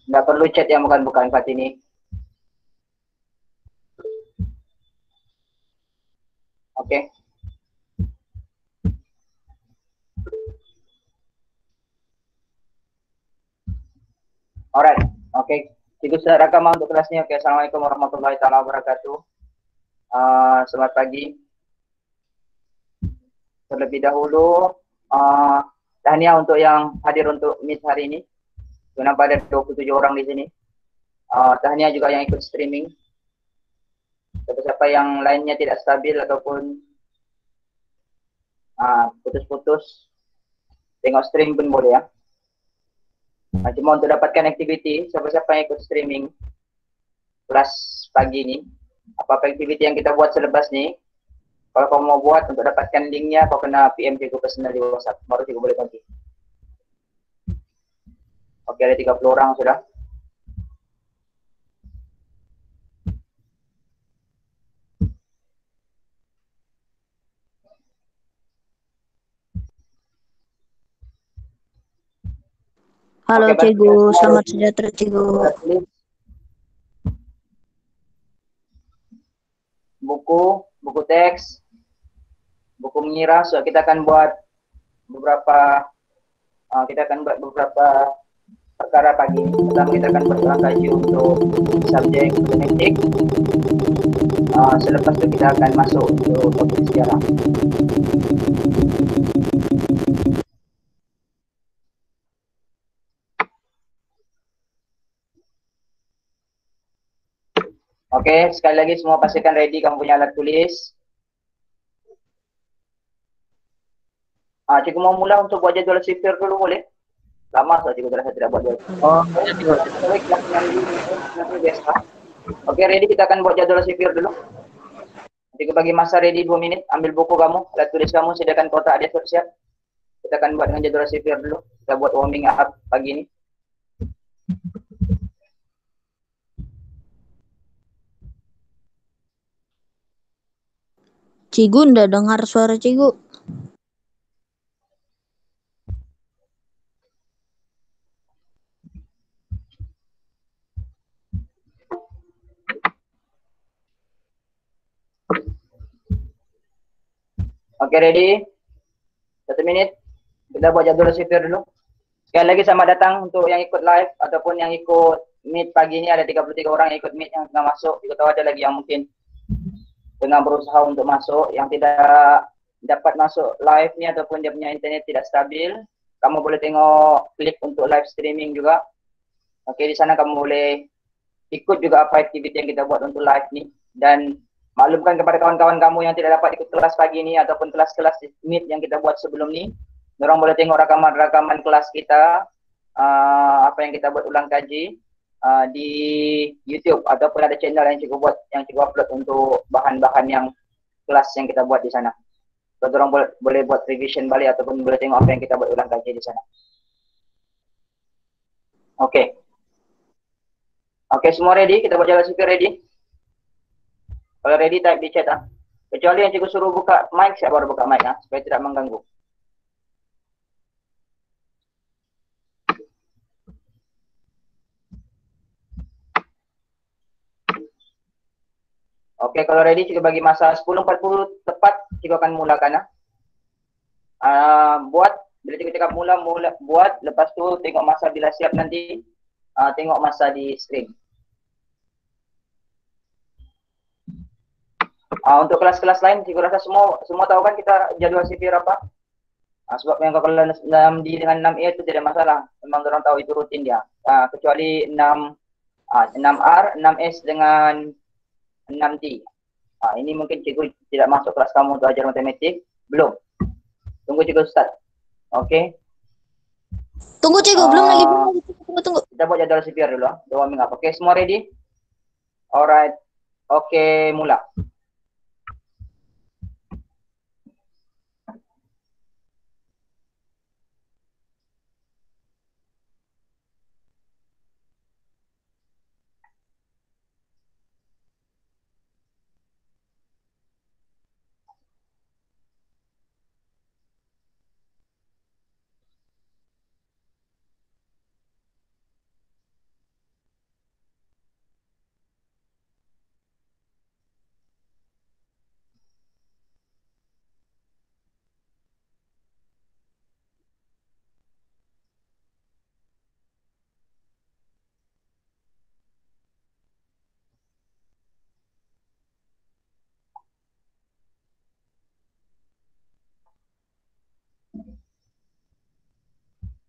Nggak perlu chat yang bukan-bukan Fatini. Oke. Alright, oke. Itu sudah rekaman untuk kelasnya. Oke, assalamualaikum warahmatullahi wabarakatuh. Selamat pagi. Terlebih dahulu, tahniah untuk yang hadir untuk meet hari ini. Kenapa ada 27 orang di sini? Tahniah juga yang ikut streaming. Siapa yang lainnya tidak stabil ataupun putus-putus, tengok stream pun boleh ya. Cuma untuk dapatkan activity, siapa-siapa yang ikut streaming kelas pagi ini, apa-apa activity yang kita buat selepas ni, kalau kau mau buat untuk dapatkan linknya, kau kena PM Cikgu personal di WhatsApp, baru Cikgu boleh bagi. Oke, ada 30 orang sudah. Halo Oke, Cikgu, semua selamat sejahtera Cikgu. Buku teks, buku mengira. So kita akan buat beberapa perkara pagi ini. Pertama kita akan berjalan kaji untuk subjek genetik. Selepas itu kita akan masuk untuk topik sejarah. Oke, sekali lagi semua pastikan ready kamu punya alat tulis. Cikgu mau mula untuk buat jadwal sipir dulu boleh? Lama so cikgu saya tidak buat jadwal. Biasa. Oke, ready, kita akan buat jadwal sipir dulu. Cikgu bagi masa ready 2 menit, ambil buku kamu, alat tulis kamu, sediakan kotak dia siap. Kita akan buat dengan jadwal sipir dulu. Kita buat warming up pagi ini. Cikgu ndak dengar suara Cikgu. Oke, ready? 1 menit. Kita buat jadwal sipir dulu. Sekali lagi selamat datang untuk yang ikut live ataupun yang ikut meet pagi ini. Ada 33 orang yang ikut meet yang tengah masuk. Kita tahu ada lagi yang mungkin tengah berusaha untuk masuk, yang tidak dapat masuk live ni ataupun dia punya internet tidak stabil. Kamu boleh tengok klip untuk live streaming juga. Oke, di sana kamu boleh ikut juga apa aktiviti yang kita buat untuk live ni. Dan maklumkan kepada kawan-kawan kamu yang tidak dapat ikut kelas pagi ni ataupun kelas-kelas meet yang kita buat sebelum ni. Orang boleh tengok rakaman-rakaman kelas kita, apa yang kita buat ulang kaji di YouTube ataupun ada channel yang cikgu buat, yang cikgu upload untuk bahan-bahan yang kelas yang kita buat di sana. So, orang boleh buat revision balik ataupun boleh tengok apa yang kita buat ulang kaji di sana. Oke. Oke, semua ready? Kita buat jalan sipir ready? Kalau ready type di chat Kecuali yang cikgu suruh buka mic, saya baru buka mic supaya tidak mengganggu. Oke, kalau ready cikgu bagi masa 10.40 tepat, cikgu akan mulakan buat, bila cikgu cakap mula buat, lepas tu tengok masa bila siap nanti, tengok masa di screen. Untuk kelas-kelas lain, cikgu rasa semua tahu kan kita jadwal sipir apa? Sebab yang kalau 6D dengan 6E itu tidak masalah, memang orang tahu itu rutin dia. Kecuali 6R, 6S dengan 6D. Ini mungkin cikgu tidak masuk kelas kamu untuk ajar matematik, belum. Tunggu cikgu start. Oke. Tunggu Cikgu, belum lagi. Tunggu. Kita buat jadwal sipir dulu, warming up. Oke, semua ready? Alright. Oke, mula.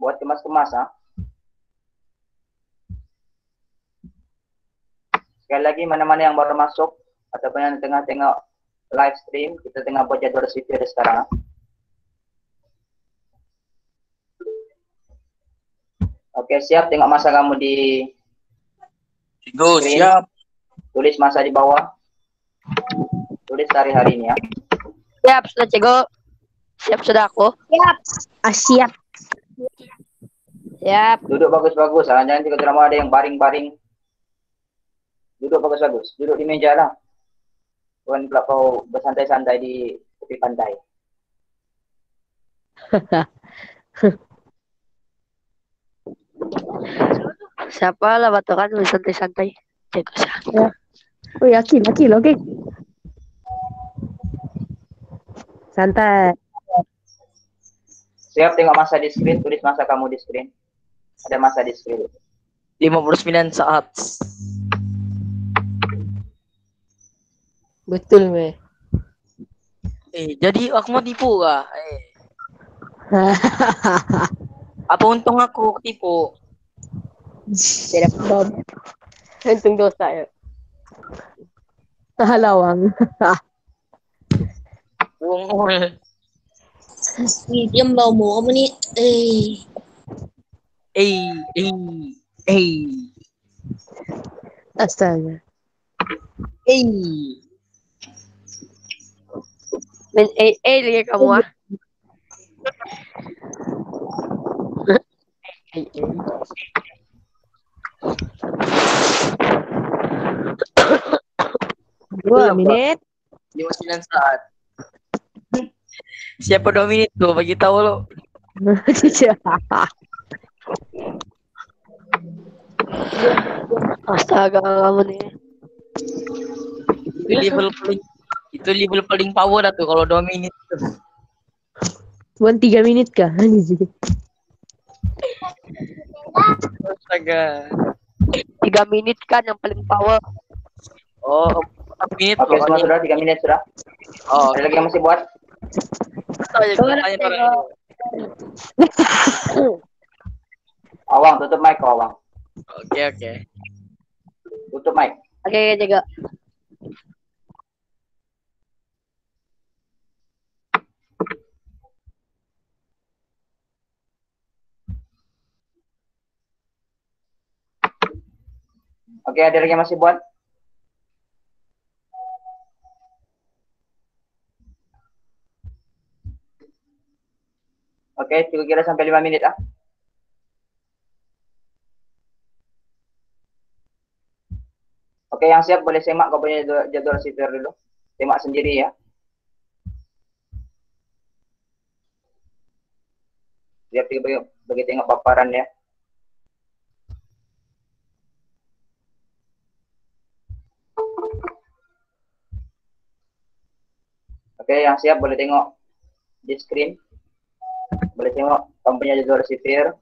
buat kemas-kemas ha. Sekali lagi mana-mana yang baru masuk ataupun yang tengah tengok live stream, kita tengah buat jadual sipir sekarang. Oke, siap tengok masa kamu di Cikgu, screen. siap. Tulis masa di bawah. Tulis hari-hari ini ya. Siap sudah Cikgu. Siap sudah aku. Siap. Siap. Duduk bagus-bagus, jangan juga drama ada yang baring-baring. Duduk bagus-bagus, duduk di meja lah. Bukan pula kau bersantai-santai di tepi pantai. Siapa lah batukan santai-santai. Cikgu siap. Oh yakin, oke. Santai. Siap tengok masa di screen, tulis masa kamu di screen. Ada masa di screen. 59 saat. Betul, Meh. Jadi aku mau tipu kah? Apa untung aku tipu? Tidak bom. Untung dosa ya. Lawang. Bungul. Diam bau mau kamu nih. Astaga. Men lagi kamu ah. Dua menit. 59 saat. Siapa 2 menit tuh? Bagi tahu lo. Astaga kamu nih. Itu level paling power dah tuh kalau 2 menit tuh. Cuman 3 menit kah? Astaga. 3 menit kan yang paling power. Oh, 4 menit Oke, semua sudah, 3 menit sudah. Oh, Ada lagi yang masih buat? Awang, tutup mic kau, Awang. Oke. Tutup mic. Oke, jaga. Oke, ada lagi yang masih buat? Oke, kira-kira sampai 5 menit ah. Oke, yang siap boleh semak kau punya jadwal sipir dulu. Semak sendiri ya. Biar bagi tengok paparan ya. Oke, yang siap boleh tengok di screen. Boleh tengok kamu punya jadwal sipir.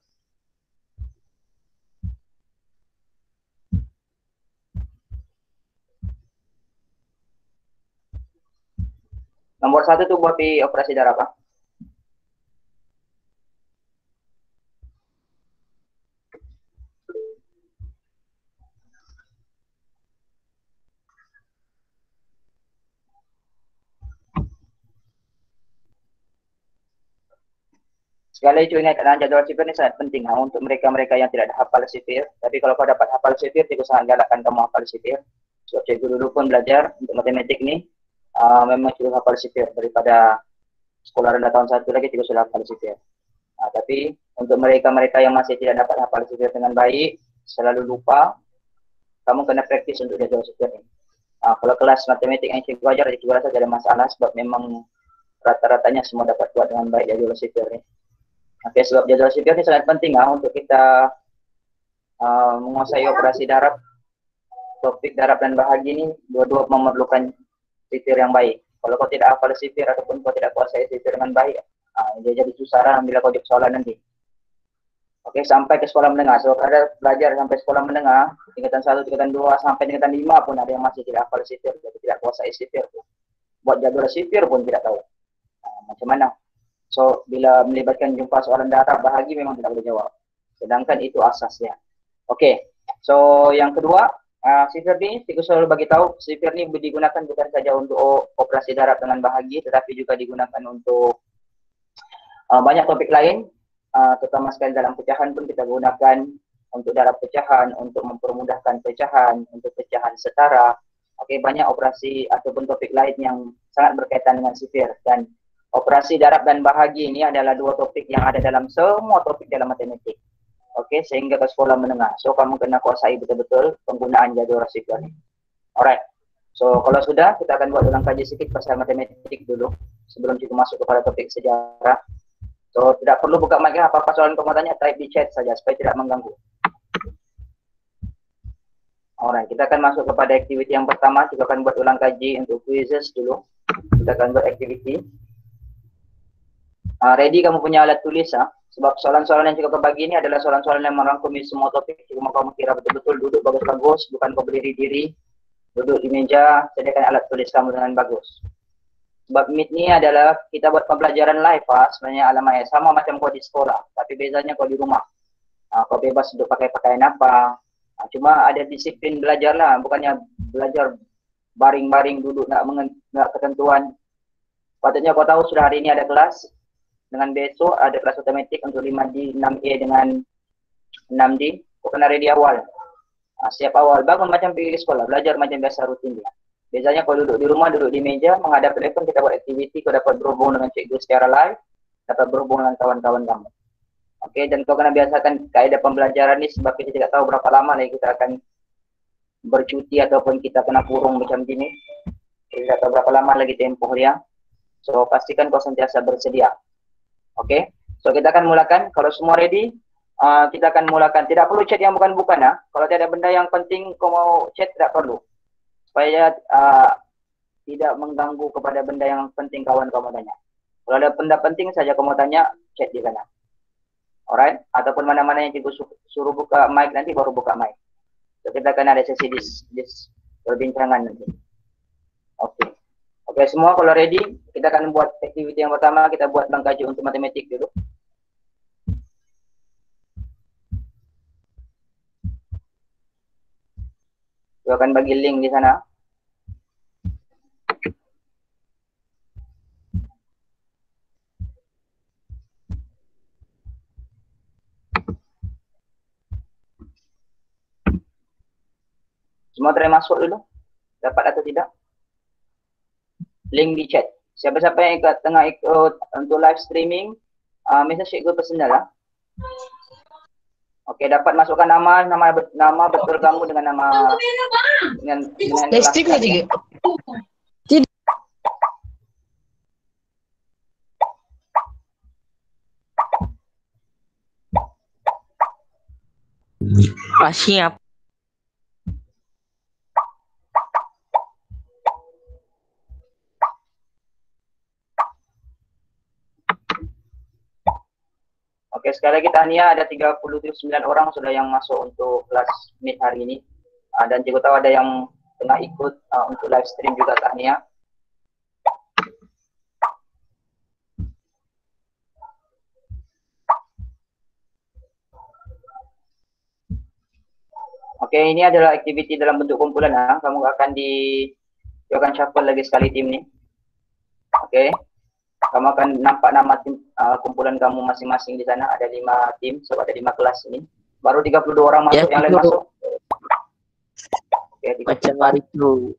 Nomor 1 tuh buat di operasi darah apa? Sekali lagi ingat, jadwal sipir ini sangat penting untuk mereka-mereka yang tidak ada hafal sipir. Tapi kalau kau dapat hafal sipir, cikgu sangat galakkan kamu hafal sipir. Sebab cikgu dulu pun belajar untuk matematik ini, memang cikgu hafal sipir. Daripada sekolah rendah tahun 1 lagi, cikgu sudah hafal sipir. Tapi untuk mereka-mereka yang masih tidak dapat hafal sipir dengan baik, selalu lupa, kamu kena praktis untuk jadwal sipir ini. Kalau kelas matematik yang cikgu ajar, cikgu rasa tidak ada masalah sebab memang rata-ratanya semua dapat buat dengan baik jadwal sipir ini. Oke, sebab jadwal sipir ini sangat penting untuk kita menguasai operasi darab. Topik darab dan bahagi ini dua-dua memerlukan sipir yang baik. Kalau kau tidak hafal sipir ataupun kau tidak kuasai sipir dengan baik, dia jadi susah bila kau jawab soalan nanti. Oke, sampai ke sekolah menengah. Sebab ada belajar sampai sekolah menengah, tingkatan 1, tingkatan 2, sampai tingkatan 5 pun ada yang masih tidak hafal sipir, jadi tidak kuasai sipir. Buat jadwal sipir pun tidak tahu. Macam mana? So, bila melibatkan jumpa soalan darab bahagi memang tidak boleh jawab. Sedangkan itu asasnya. Oke, so yang kedua, sifir ini Cikgu selalu bagi tahu, sifir ini digunakan bukan saja untuk operasi darab dengan bahagi, tetapi juga digunakan untuk banyak topik lain, terutama sekali dalam pecahan pun kita gunakan untuk darab pecahan, untuk mempermudahkan pecahan, untuk pecahan setara. Oke, banyak operasi ataupun topik lain yang sangat berkaitan dengan sifir. Dan operasi darab dan bahagi ini adalah dua topik yang ada dalam semua topik dalam matematik. Oke, sehingga ke sekolah menengah. So, kamu kena kuasai betul-betul penggunaan jadual sifir ini. Alright. So, kalau sudah, kita akan buat ulang kaji sedikit pasal matematik dulu. Sebelum kita masuk kepada topik sejarah. So, tidak perlu buka mic, apa-apa soalan kamu tanya, type di chat saja supaya tidak mengganggu. Alright, kita akan masuk kepada aktiviti yang pertama. Kita akan buat ulang kaji untuk quizzes dulu. Kita akan buat aktiviti. Ready kamu punya alat tulis, sebab soalan-soalan yang cukup bagi ini adalah soalan-soalan yang merangkumi semua topik. Cuma kamu kira betul-betul duduk bagus-bagus, bukan kau berdiri diri, duduk di meja, sediakan alat tulis kamu dengan bagus. Sebab Meet ni adalah kita buat pembelajaran live, sebenarnya alamatnya sama macam kau di sekolah, tapi bezanya kau di rumah. Kau bebas duduk pakai pakaian apa, cuma ada disiplin belajar lah, bukannya belajar baring-baring duduk nak ketentuan. Patutnya kau tahu sudah hari ini ada kelas, dengan besok ada kelas otomatik untuk 5D, 6E dengan 6D. Kau kena ready awal. Siap awal, bangun macam pergi sekolah, belajar macam biasa rutin dia. Biasanya kau duduk di rumah, duduk di meja, menghadap telefon, kita buat aktiviti, kau dapat berhubung dengan cikgu secara live, dapat berhubung dengan kawan-kawan kamu. Oke, dan kau kena biasakan kaedah pembelajaran ini sebab kita tidak tahu berapa lama lagi kita akan bercuti ataupun kita kena kurung macam gini. Kita tidak tahu berapa lama lagi tempoh dia. So, pastikan kau sentiasa bersedia. Oke, so kita akan mulakan. Kalau semua ready, kita akan mulakan. Tidak perlu chat yang bukan-bukan. Kalau tidak ada benda yang penting kau mau chat, tidak perlu. Supaya tidak mengganggu kepada benda yang penting kawan kau mau tanya. Kalau ada benda penting saja kau mau tanya, chat di sana. Alright, ataupun mana-mana yang cikgu suruh buka mic nanti baru buka mic. So, kita akan ada sesi dis perbincangan nanti. Oke. Oke, semua kalau ready, kita akan buat aktiviti yang pertama, kita buat ulang kaji untuk matematik dulu. Saya akan bagi link di sana. Semua try masuk dulu. Dapat atau tidak? Link di chat. Siapa-siapa yang tengah ikut untuk live streaming, message cikgu personal lah. Oke, dapat masukkan nama betul kamu dengan nama dengan Live stream nggak juga? Tidak. Siap. Oke, sekali lagi tahniah ada 39 orang sudah yang masuk untuk kelas Meet hari ini. Dan cikgu tahu ada yang tengah ikut untuk live stream juga tahniah. Oke, ini adalah aktiviti dalam bentuk kumpulan. Kamu akan shuffle lagi sekali tim ini. Oke. Kamu akan nampak nama tim kumpulan kamu masing-masing di sana. Ada 5 tim, so ada 5 kelas ini. Baru 32 orang masuk, yang lain masuk. Oke, Macam hari itu.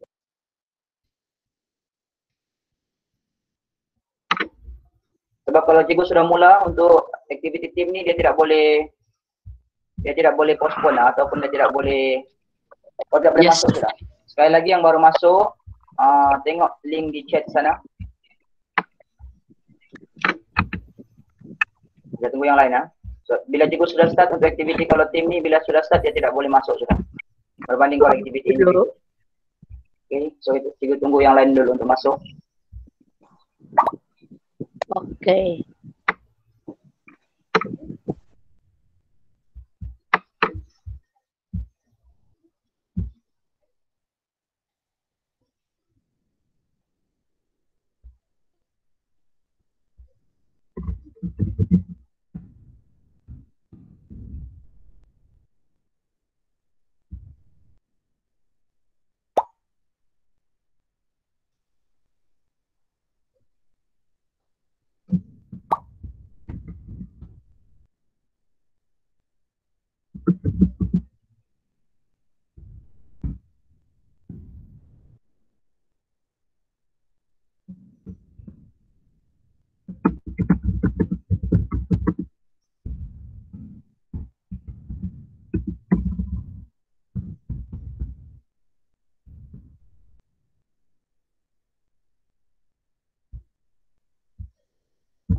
Sebab kalau cikgu sudah mula untuk aktiviti tim ni, dia tidak boleh postpone ataupun dia tidak boleh masuk sudah. Sekali lagi yang baru masuk, tengok link di chat sana. Kita tunggu yang lain. So, bila cikgu sudah start untuk aktiviti, kalau tim ni bila sudah start dia tidak boleh masuk sudah. Berbanding kalau aktiviti ini. Oke, so itu cikgu tunggu yang lain dulu untuk masuk. Oke.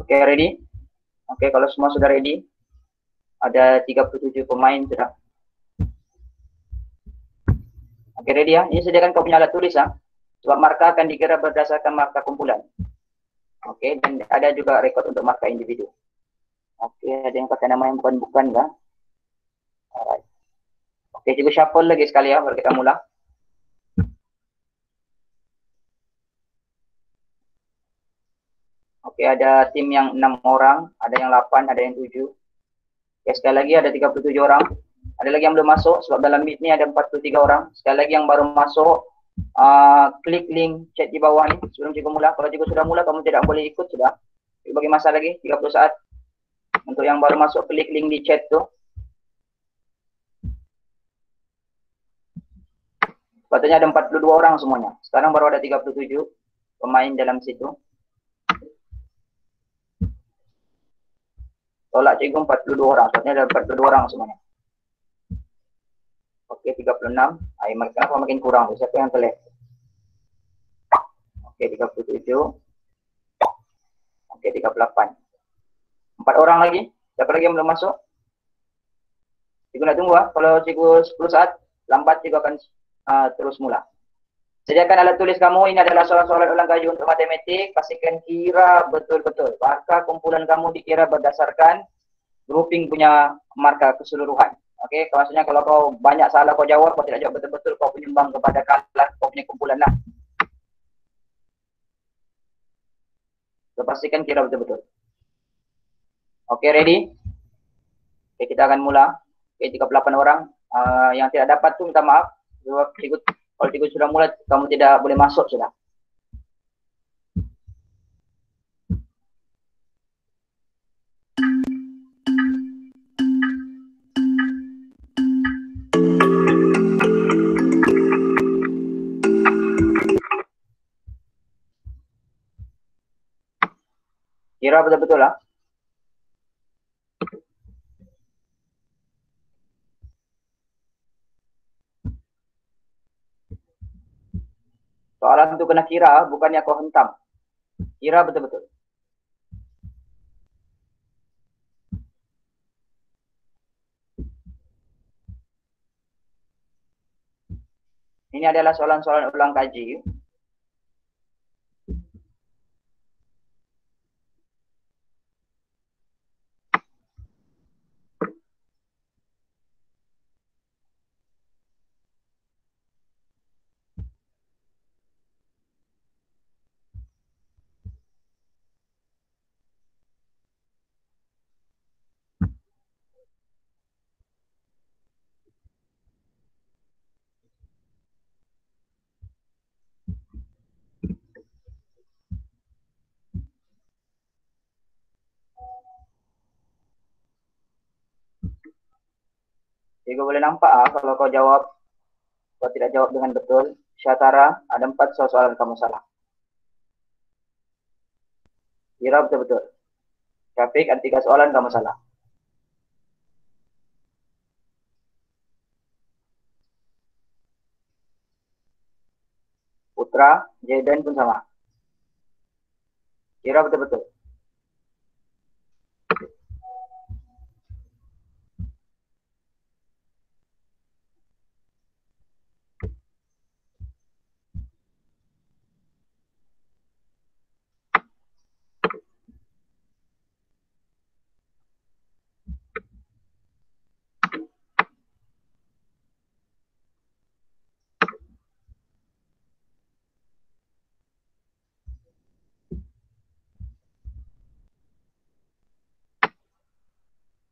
Oke, ready? Oke, kalau semua sudah ready, ada 37 pemain sudah. Oke, ready ya? Ini sediakan kau punya alat tulis ya. Sebab marka akan dikira berdasarkan marka kumpulan. Oke, dan ada juga rekod untuk marka individu. Oke, ada yang pakai nama yang bukan-bukan ya. Alright. Oke, cikgu shuffle lagi sekali ya, baru kita mula. Oke, ada tim yang 6 orang, ada yang 8, ada yang 7. Oke, sekali lagi ada 37 orang. Ada lagi yang belum masuk, sebab dalam meet ni ada 43 orang. Sekali lagi yang baru masuk, klik link chat di bawah ni sebelum cikgu mula. Kalau cikgu sudah mula, kamu tidak boleh ikut sudah. Cikgu bagi masa lagi, 30 saat. Untuk yang baru masuk, klik link di chat tu. Sepatutnya ada 42 orang semuanya. Sekarang baru ada 37 pemain dalam situ. Tolak cikgu 42 orang. Sepatutnya ada 42 orang semuanya. Oke, 36. Kenapa makin kurang? Siapa yang telah? Oke, 37. Oke, 38. 4 orang lagi. Siapa lagi yang belum masuk? Cikgu nak tunggu. Kalau cikgu 10 saat, lambat cikgu akan terus mula. Sediakan alat tulis kamu. Ini adalah soalan-soalan ulang kaji untuk matematik. Pastikan kira betul-betul. Marka kumpulan kamu dikira berdasarkan grouping punya marka keseluruhan. Oke, maksudnya kalau kau banyak salah kau jawab, kau tidak jawab betul-betul, kau penyumbang kepada kelas kau punya kumpulan lah. So, pastikan kira betul-betul. Oke, ready? Oke, kita akan mula. Oke, 38 orang. Yang tidak dapat tu minta maaf. Kalau cikgu sudah mulai, kamu tidak boleh masuk sudah. Kira betul-betul lah. Soalan itu kena kira, bukannya kau hentam. Kira betul-betul. Ini adalah soalan-soalan ulang kaji. Cikgu boleh nampak kalau kau jawab, kau tidak jawab dengan betul. Syatara, ada 4 soalan kamu salah. Kira betul-betul. Syafiq, ada 3 soalan kamu salah. Putra, Jaden pun sama. Kira betul-betul.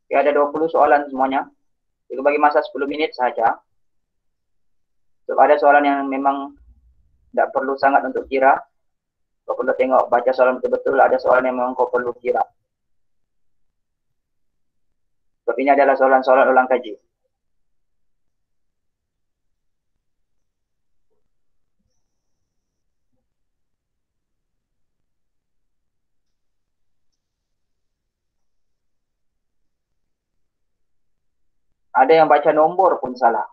Oke, ada 20 soalan semuanya. Cikgu bagi masa 10 menit saja. So, ada soalan yang memang tidak perlu sangat untuk kira. Kau perlu tengok, baca soalan betul-betul. Ada soalan yang memang kau perlu kira. Sebab ini adalah soalan-soalan ulang kaji. Ada yang baca nombor pun salah.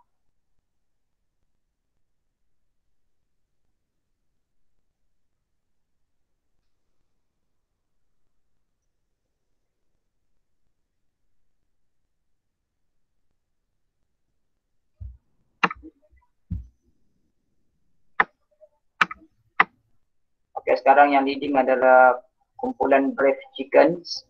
sekarang yang leading adalah kumpulan Brave Chickens.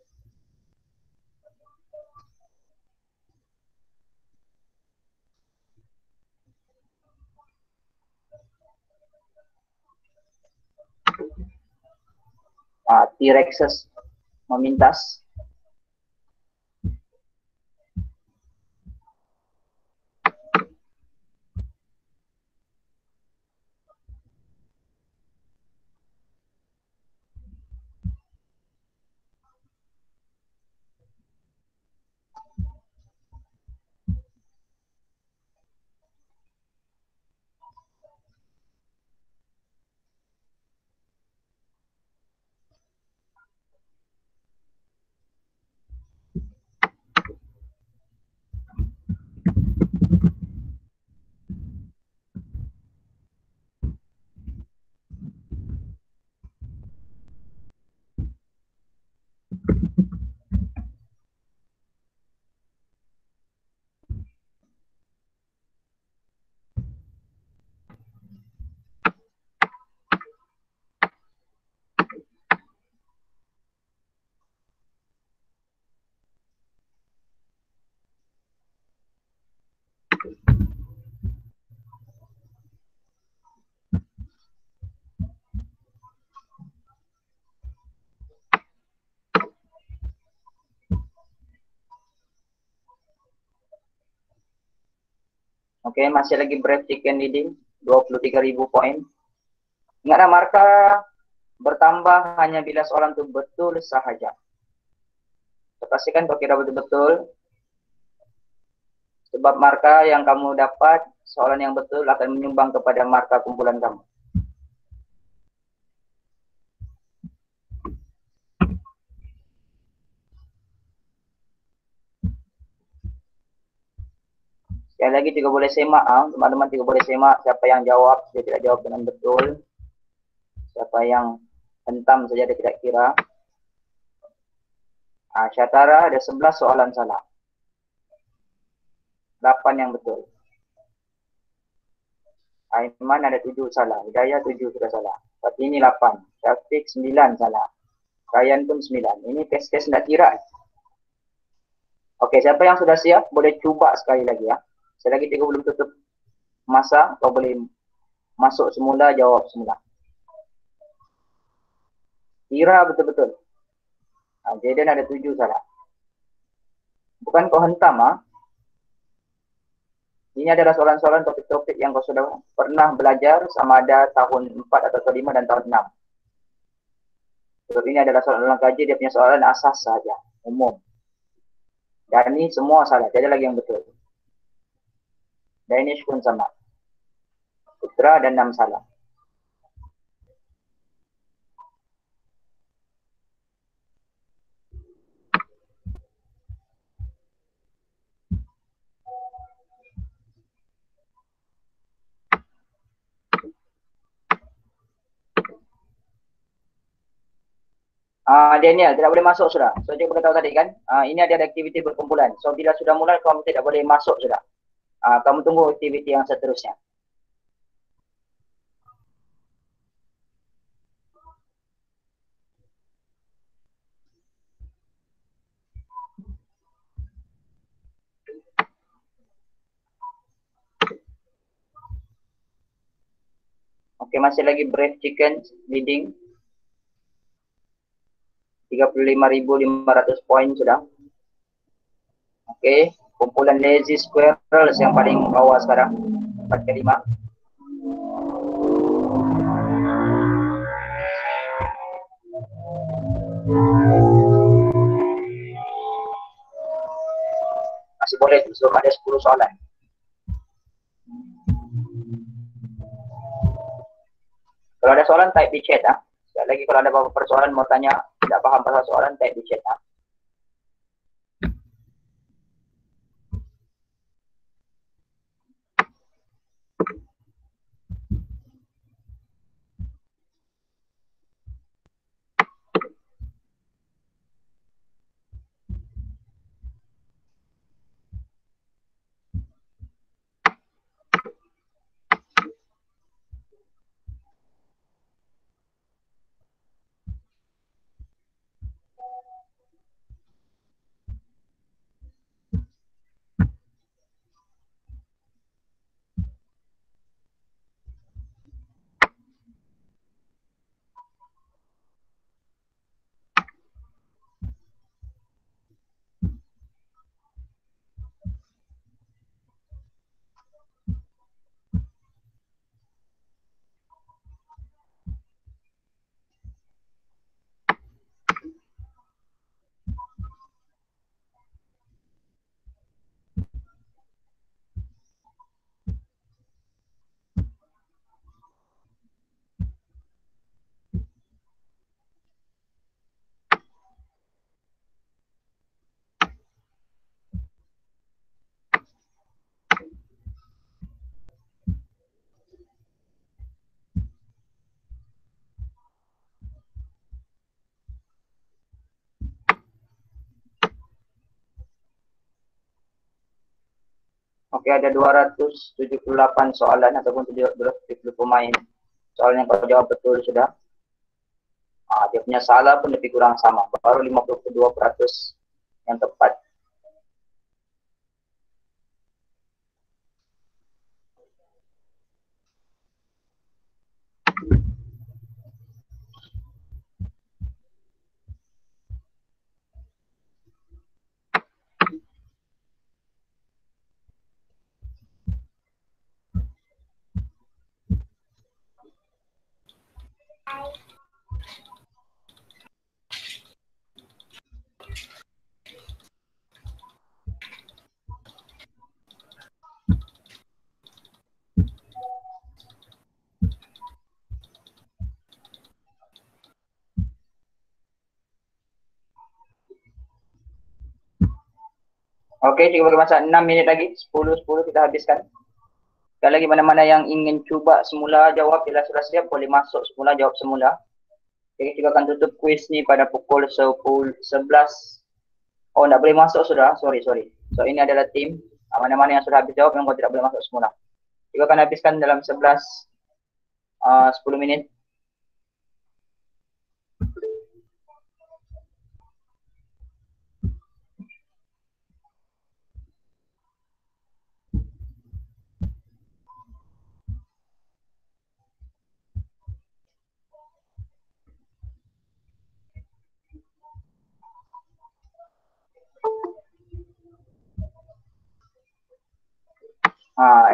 T-Rexes memintas. Oke, masih lagi Brave Chicken leading 23.000 poin. Ingatlah, marka bertambah hanya bila soalan itu betul sahaja. Pastikan kau kira betul-betul, sebab marka yang kamu dapat, soalan yang betul akan menyumbang kepada marka kumpulan kamu. Sekali lagi juga boleh semak, teman-teman juga boleh semak siapa yang jawab, dia tidak jawab dengan betul. Siapa yang hentam saja dia tidak kira. Syatara ada 11 soalan salah. 8 yang betul. Aiman ada 7 salah. Hidayah 7 sudah salah. Tapi ini 8. Syafiq 9 salah. Ryan pun 9. Ini tes-tes tidak kira. Oke, siapa yang sudah siap boleh cuba sekali lagi ya. Selagi tiga belum tutup masa, kau boleh masuk semula, jawab semula. Kira betul-betul. Jaden ada 7 salah. Bukan kau hentam, Ini adalah soalan-soalan topik-topik yang kau sudah pernah belajar sama ada tahun 4 atau 5 dan tahun 6. Sebab ini adalah soalan kaji, dia punya soalan asas saja, umum. Dan ini semua salah, tidak ada lagi yang betul. Danish pun sama. Putra dan 6 salah. Daniel, tidak boleh masuk sudah. So, dia boleh tahu tadi kan, ini ada aktiviti berkumpulan. So, bila sudah mulai, kamu tidak boleh masuk sudah. Kamu tunggu aktiviti yang seterusnya. Oke, masih lagi Brave Chicken leading. 35.500 poin sudah. Oke, kumpulan Lazy Squirrels yang paling bawah sekarang. 4 ke 5. Masih boleh, sebelum ada 10 soalan. Kalau ada soalan, type di chat. Sekali lagi, kalau ada beberapa persoalan mau tanya, tidak paham pasal soalan, type di chat. Oke, ada 278 soalan ataupun 270 pemain. Soalan yang kau jawab betul sudah. Dia punya salah pun lebih kurang sama. Baru 52% yang tepat. Oke, cukup bagi masa 6 minit lagi. 10 kita habiskan. Sekali lagi mana-mana yang ingin cuba semula jawab, bila sudah siap boleh masuk semula, jawab semula. Jadi kita akan tutup kuis ni pada pukul 11. Oh, tak boleh masuk sudah. Sorry. So, ini adalah tim. Mana-mana yang sudah habis jawab, yang kau tidak boleh masuk semula. Kita akan habiskan dalam 10 minit.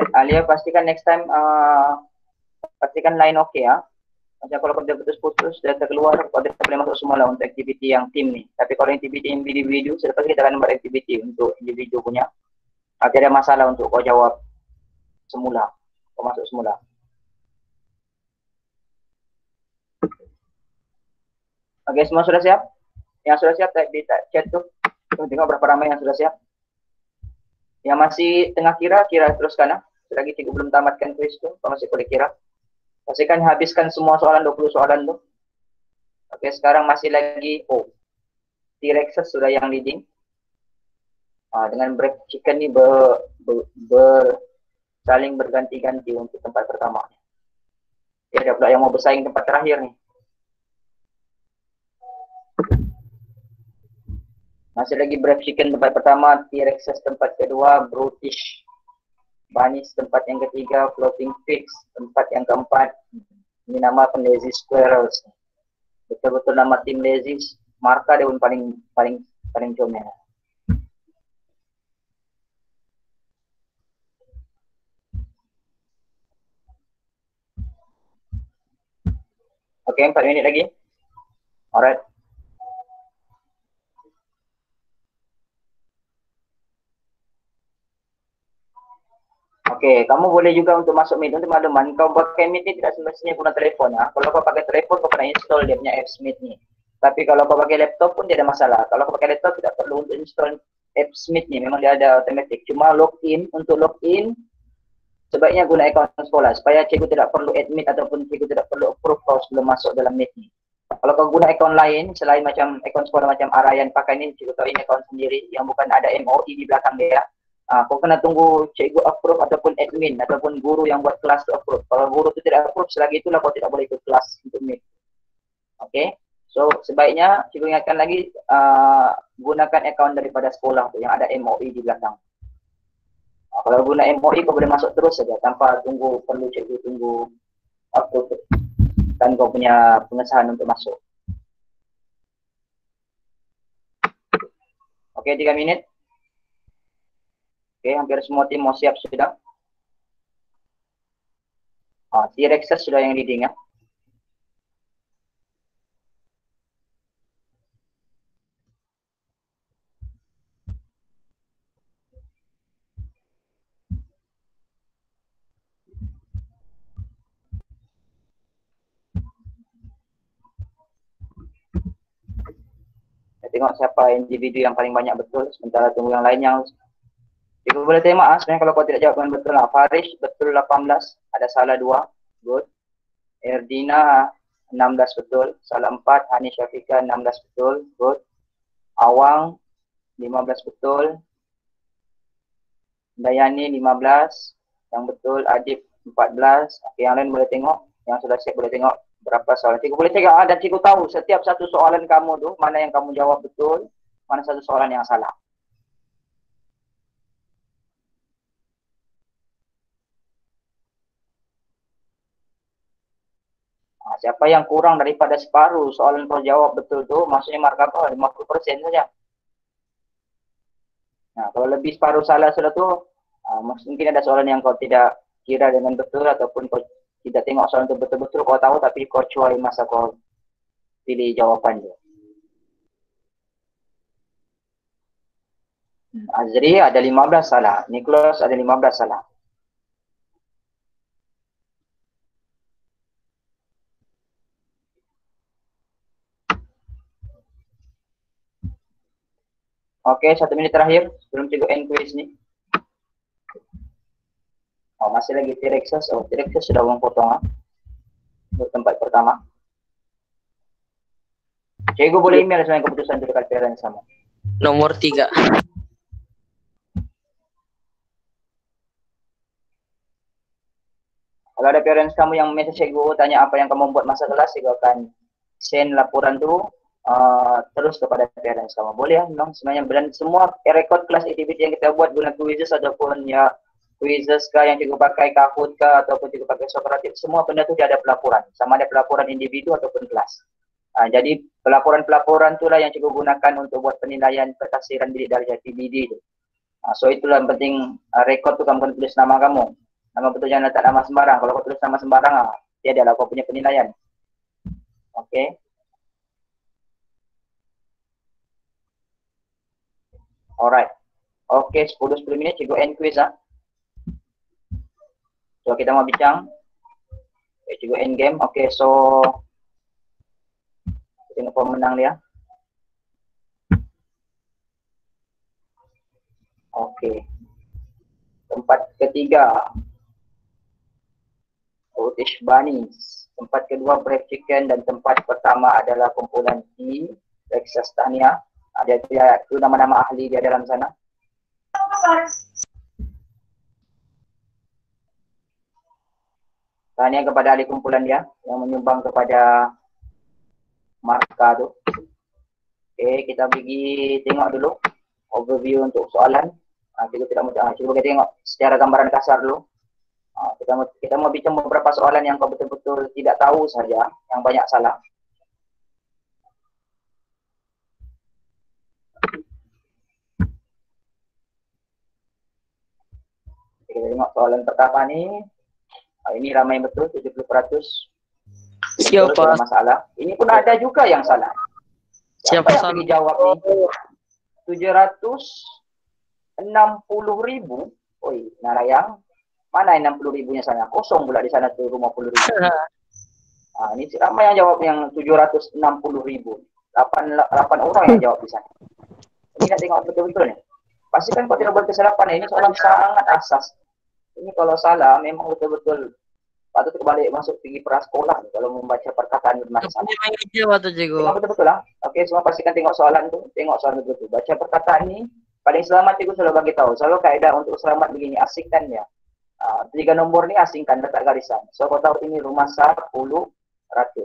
Alia pastikan next time pastikan line oke ya. Macam kalau kerja putus-putus data keluar, kau tidak boleh masuk semula untuk aktiviti yang tim ni. Tapi kalau aktiviti individu, selepas kita akan buat aktiviti untuk individu punya. Tidak ada masalah untuk kau jawab semula, kau masuk semula. Oke, semua sudah siap? Yang sudah siap di chat tu. Tengok berapa ramai yang sudah siap. Yang masih tengah kira teruskan lah. Selagi cikgu belum tamatkan kuis tu, kau masih boleh kira. Pastikan habiskan semua soalan, 20 soalan tu. Oke, sekarang masih lagi, T-Rexes sudah yang leading. Dengan break chicken ni saling berganti-ganti untuk tempat pertama. Ada pula yang mau bersaing tempat terakhir ni. Masih lagi break chicken tempat pertama, T-Rexes tempat kedua, Brutish Bunnies tempat yang ketiga, Floating Pigs tempat yang keempat. Ini nama pun Lazy Squirrels. Betul-betul nama tim Lazy. Marka dia pun paling comel. Oke, 4 minit lagi. Alright. Oke, kamu boleh juga untuk masuk Meet. Untuk makluman, kau pakai Meet ni tidak semestinya guna telefon. Kalau kau pakai telefon, kau kena install dia punya apps Meet ni. Tapi kalau kau pakai laptop pun tidak ada masalah. Kalau kau pakai laptop, tidak perlu untuk install apps Meet ni. Memang dia ada automatic. Cuma untuk login, sebaiknya guna akaun sekolah. Supaya cikgu tidak perlu admit ataupun cikgu tidak perlu approve kau sebelum masuk dalam Meet ni. Kalau kau guna akaun lain, selain macam akaun sekolah macam Arayan pakai ni, cikgu tahu ini akaun sendiri yang bukan ada MOE di belakang dia. Kau kena tunggu cikgu approve ataupun admin ataupun guru yang buat kelas tu approve. Kalau guru tu tidak approve, selagi itulah kau tidak boleh ikut kelas untuk Meet. Okay, so sebaiknya cikgu ingatkan lagi gunakan akaun daripada sekolah tu yang ada MOE di belakang. Kalau guna MOE kau boleh masuk terus saja tanpa perlu cikgu tunggu approve dan kau punya pengesahan untuk masuk. Okay, 3 minit. Oke, hampir semua tim mau siap sudah. T-Rexes sudah yang leading ya. Kita tengok siapa individu yang paling banyak betul, sementara tunggu yang lain yang cikgu boleh tembak sebenarnya kalau kau tidak jawab dengan betul lah. Farish betul 18, ada salah 2. Good. Erdina 16 betul, salah 4. Hani Syafika 16 betul. Good. Awang 15 betul. Dayani 15. Yang betul Adib 14. Oke, yang lain boleh tengok. Yang sudah siap boleh tengok berapa soalan. Cikgu boleh cek dan cikgu tahu setiap satu soalan kamu tuh mana yang kamu jawab betul, mana satu soalan yang salah. Nah, siapa yang kurang daripada separuh soalan kau jawab betul tuh, maksudnya markah kau 50% saja. Nah, kalau lebih separuh salah sudah tuh, mungkin ada soalan yang kau tidak kira dengan betul ataupun kau tidak tengok soalan itu betul-betul kau tahu tapi kau cuai masa kau pilih jawabannya. Azri ada 15 salah, Nicholas ada 15 salah. Oke, 1 menit terakhir sebelum cikgu end quiz nih. Oh, masih lagi T-Rexes. Oh, T-Rexes sudah potong untuk tempat pertama. Cikgu boleh email sesuai keputusan dekat parents sama. Nomor 3. Kalau ada parents kamu yang message cikgu tanya apa yang kamu buat masa kelas, cikgu akan send laporan tu terus kepada parents kamu. Boleh ya, memang sebenarnya dan semua record kelas aktiviti yang kita buat guna quizzes ataupun ya quizzes kah yang cikgu pakai Kahoot kah ataupun cikgu pakai Socrates, semua benda tu dia ada pelaporan. Sama ada pelaporan individu ataupun kelas. Jadi pelaporan-pelaporan itulah yang cikgu gunakan untuk buat penilaian pentafsiran bilik darjah TBD tu. So itulah yang penting, rekod tu kamu tulis nama kamu. Nama betul jangan letak nama sembarang. Kalau kau tulis nama sembarang, dia adalah kau punya penilaian. Okey. Alright. Okey, 10 minit cikgu end quiz So kita mau bincang. Okay, cikgu end game. Okey, so tengok pemenang dia. Okey. Tempat ketiga British Bunnies. Tempat kedua Brave Chicken dan tempat pertama adalah kumpulan T Texas Tania. Dia itu nama-nama ahli dia dalam sana. Tanya kepada ahli kumpulan dia yang menyumbang kepada markah tu. Okey, kita pergi tengok dulu overview untuk soalan. Kita boleh tengok secara gambaran kasar dulu. Kita mau bincang beberapa soalan yang kau betul-betul tidak tahu saja, yang banyak salah. Kita tengok soalan pertama ni. Ini ramai betul, 70%. Siapa? Masalah. Ini pun ada juga yang salah. Siapa yang pergi jawab ni? 760,000. Oi, narayang. Mana 60,000-nya sana? Kosong pula di sana tu 50,000. Ini ramai yang jawab yang 760,000. 8 orang yang jawab di sana. Ini nak tengok betul-betul ni. Pastikan kau tidak buat kesilapan. Ini soalan sangat asas. Ini kalau salah memang betul-betul patut kembali masuk pergi prasekolah kalau membaca perkataan bermasalah. Betul-betul lah. Okey, semua pastikan tengok soalan tu. Tengok soalan betul-betul. Baca perkataan ni. Paling selamat cikgu sudah bagi tahu. Selalu kaedah untuk selamat begini. Asingkan ya. 3 nombor ni asingkan, letak garisan. So kau tahu ini rumah sah 10, 100.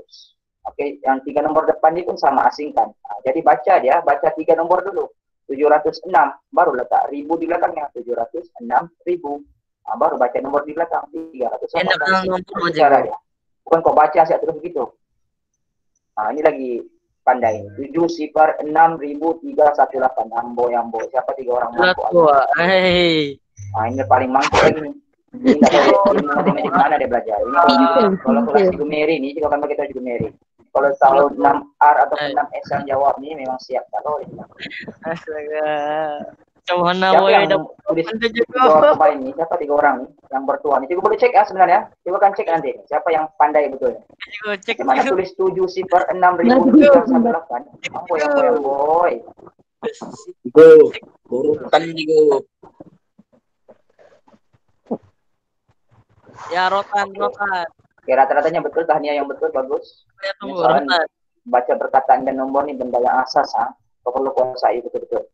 Okey, yang 3 nombor depan ni pun sama asingkan. Jadi baca dia, baca 3 nombor dulu. 706, baru letak ribu di belakangnya. 706,000. Baru baca nombor di belakang 300. Cara dia. Bukan kau baca siap terus begitu. Ini lagi pandai. 706,318. Ambo. Siapa 3 orang mampu? Ini paling mangkuk lagi nih. Ini tak tahu matematik mana dia belajar. Ini kalau kelas cikgu Mary ni, cikgu akan bagi tahu cikgu Mary. Kalau tahu 6R atau 6S yang jawab ni memang siap kalau. Astaga. Macam mana siapa boleh yang tulis 3 orang kemarin ni? Siapa 3 orang ni yang bertuah ni? Cikgu boleh cek sebenarnya. Cikgu akan cek nanti. Siapa yang pandai betul. Cikgu cek mana tulis 706,318. Boy. Bukan cikgu. Ya rotan. Oke, rata-ratanya betul, Tahnia yang betul, bagus. Baca perkataan dan nomor ni benda yang asas. Kau perlu kuasai betul-betul.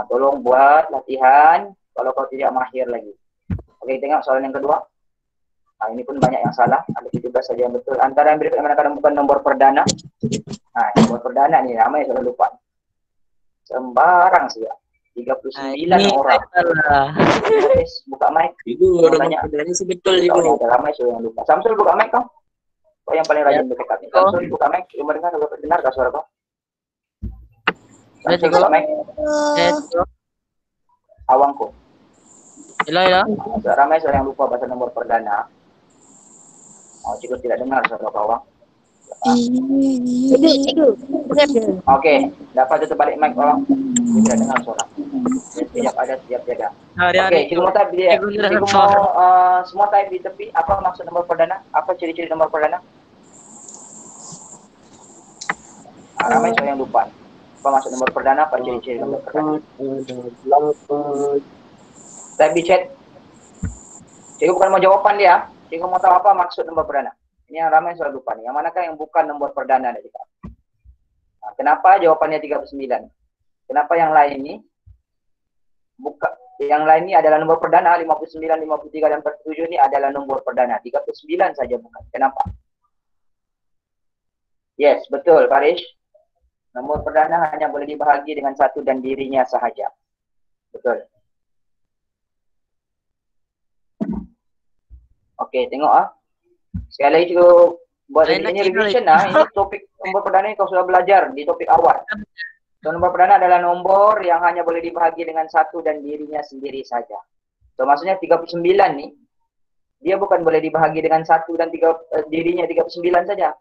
Tolong buat latihan kalau kau tidak mahir lagi. Oke, tengok soalan yang kedua. Nah, ini pun banyak yang salah. Ada 17 saja yang betul. Antara yang berikut mana bukan nomor perdana? Nah, nomor perdana nih ramai sudah lupa. Sembarang sih ya. 39 orang. Habis buka mic. Itu nomor perdana sih betul Ada juga. ramai sudah yang lupa. Samsul buka mic kau. Kau yang paling rajin berdekat nih. Samsul buka mic. Cuma dengar kah suara kau? Samsul buka mic. Awangku. Halo. Ramai sudah yang lupa bahasa nomor perdana. Oh, cikgu tidak dengar suara kau. Oke, dapat tutup balik mic orang. Tidak dengar suara. Setiap ada, setiap tiada. Oke, cikgu mau type dia. Cikgu mau semua type di tepi. Apa maksud nomor perdana? Apa ciri-ciri nomor perdana? Ramai soal yang lupa. Apa maksud nomor perdana? Apa ciri-ciri nomor perdana? Type di chat. Cikgu bukan mau jawaban dia. Cikgu mau tahu apa maksud nomor perdana. Ini yang ramai soal lupa nih. Yang manakah yang bukan nomor perdana dari kita? Nah, kenapa jawabannya 39? Kenapa yang lain ini buka? Yang lain ini adalah nomor perdana 59, 53 dan 47 ini adalah nomor perdana. 39 saja bukan. Kenapa? Yes, betul Farish. Nomor perdana hanya boleh dibahagi dengan satu dan dirinya sahaja. Betul. Oke, tengok sekali lagi cikgu buat ini revision ini topik nomor perdana ini kau sudah belajar di topik awal. So, nomor perdana adalah nomor yang hanya boleh dibahagi dengan satu dan dirinya sendiri saja. So, maksudnya 39 nih, dia bukan boleh dibahagi dengan satu dan dirinya 39 saja.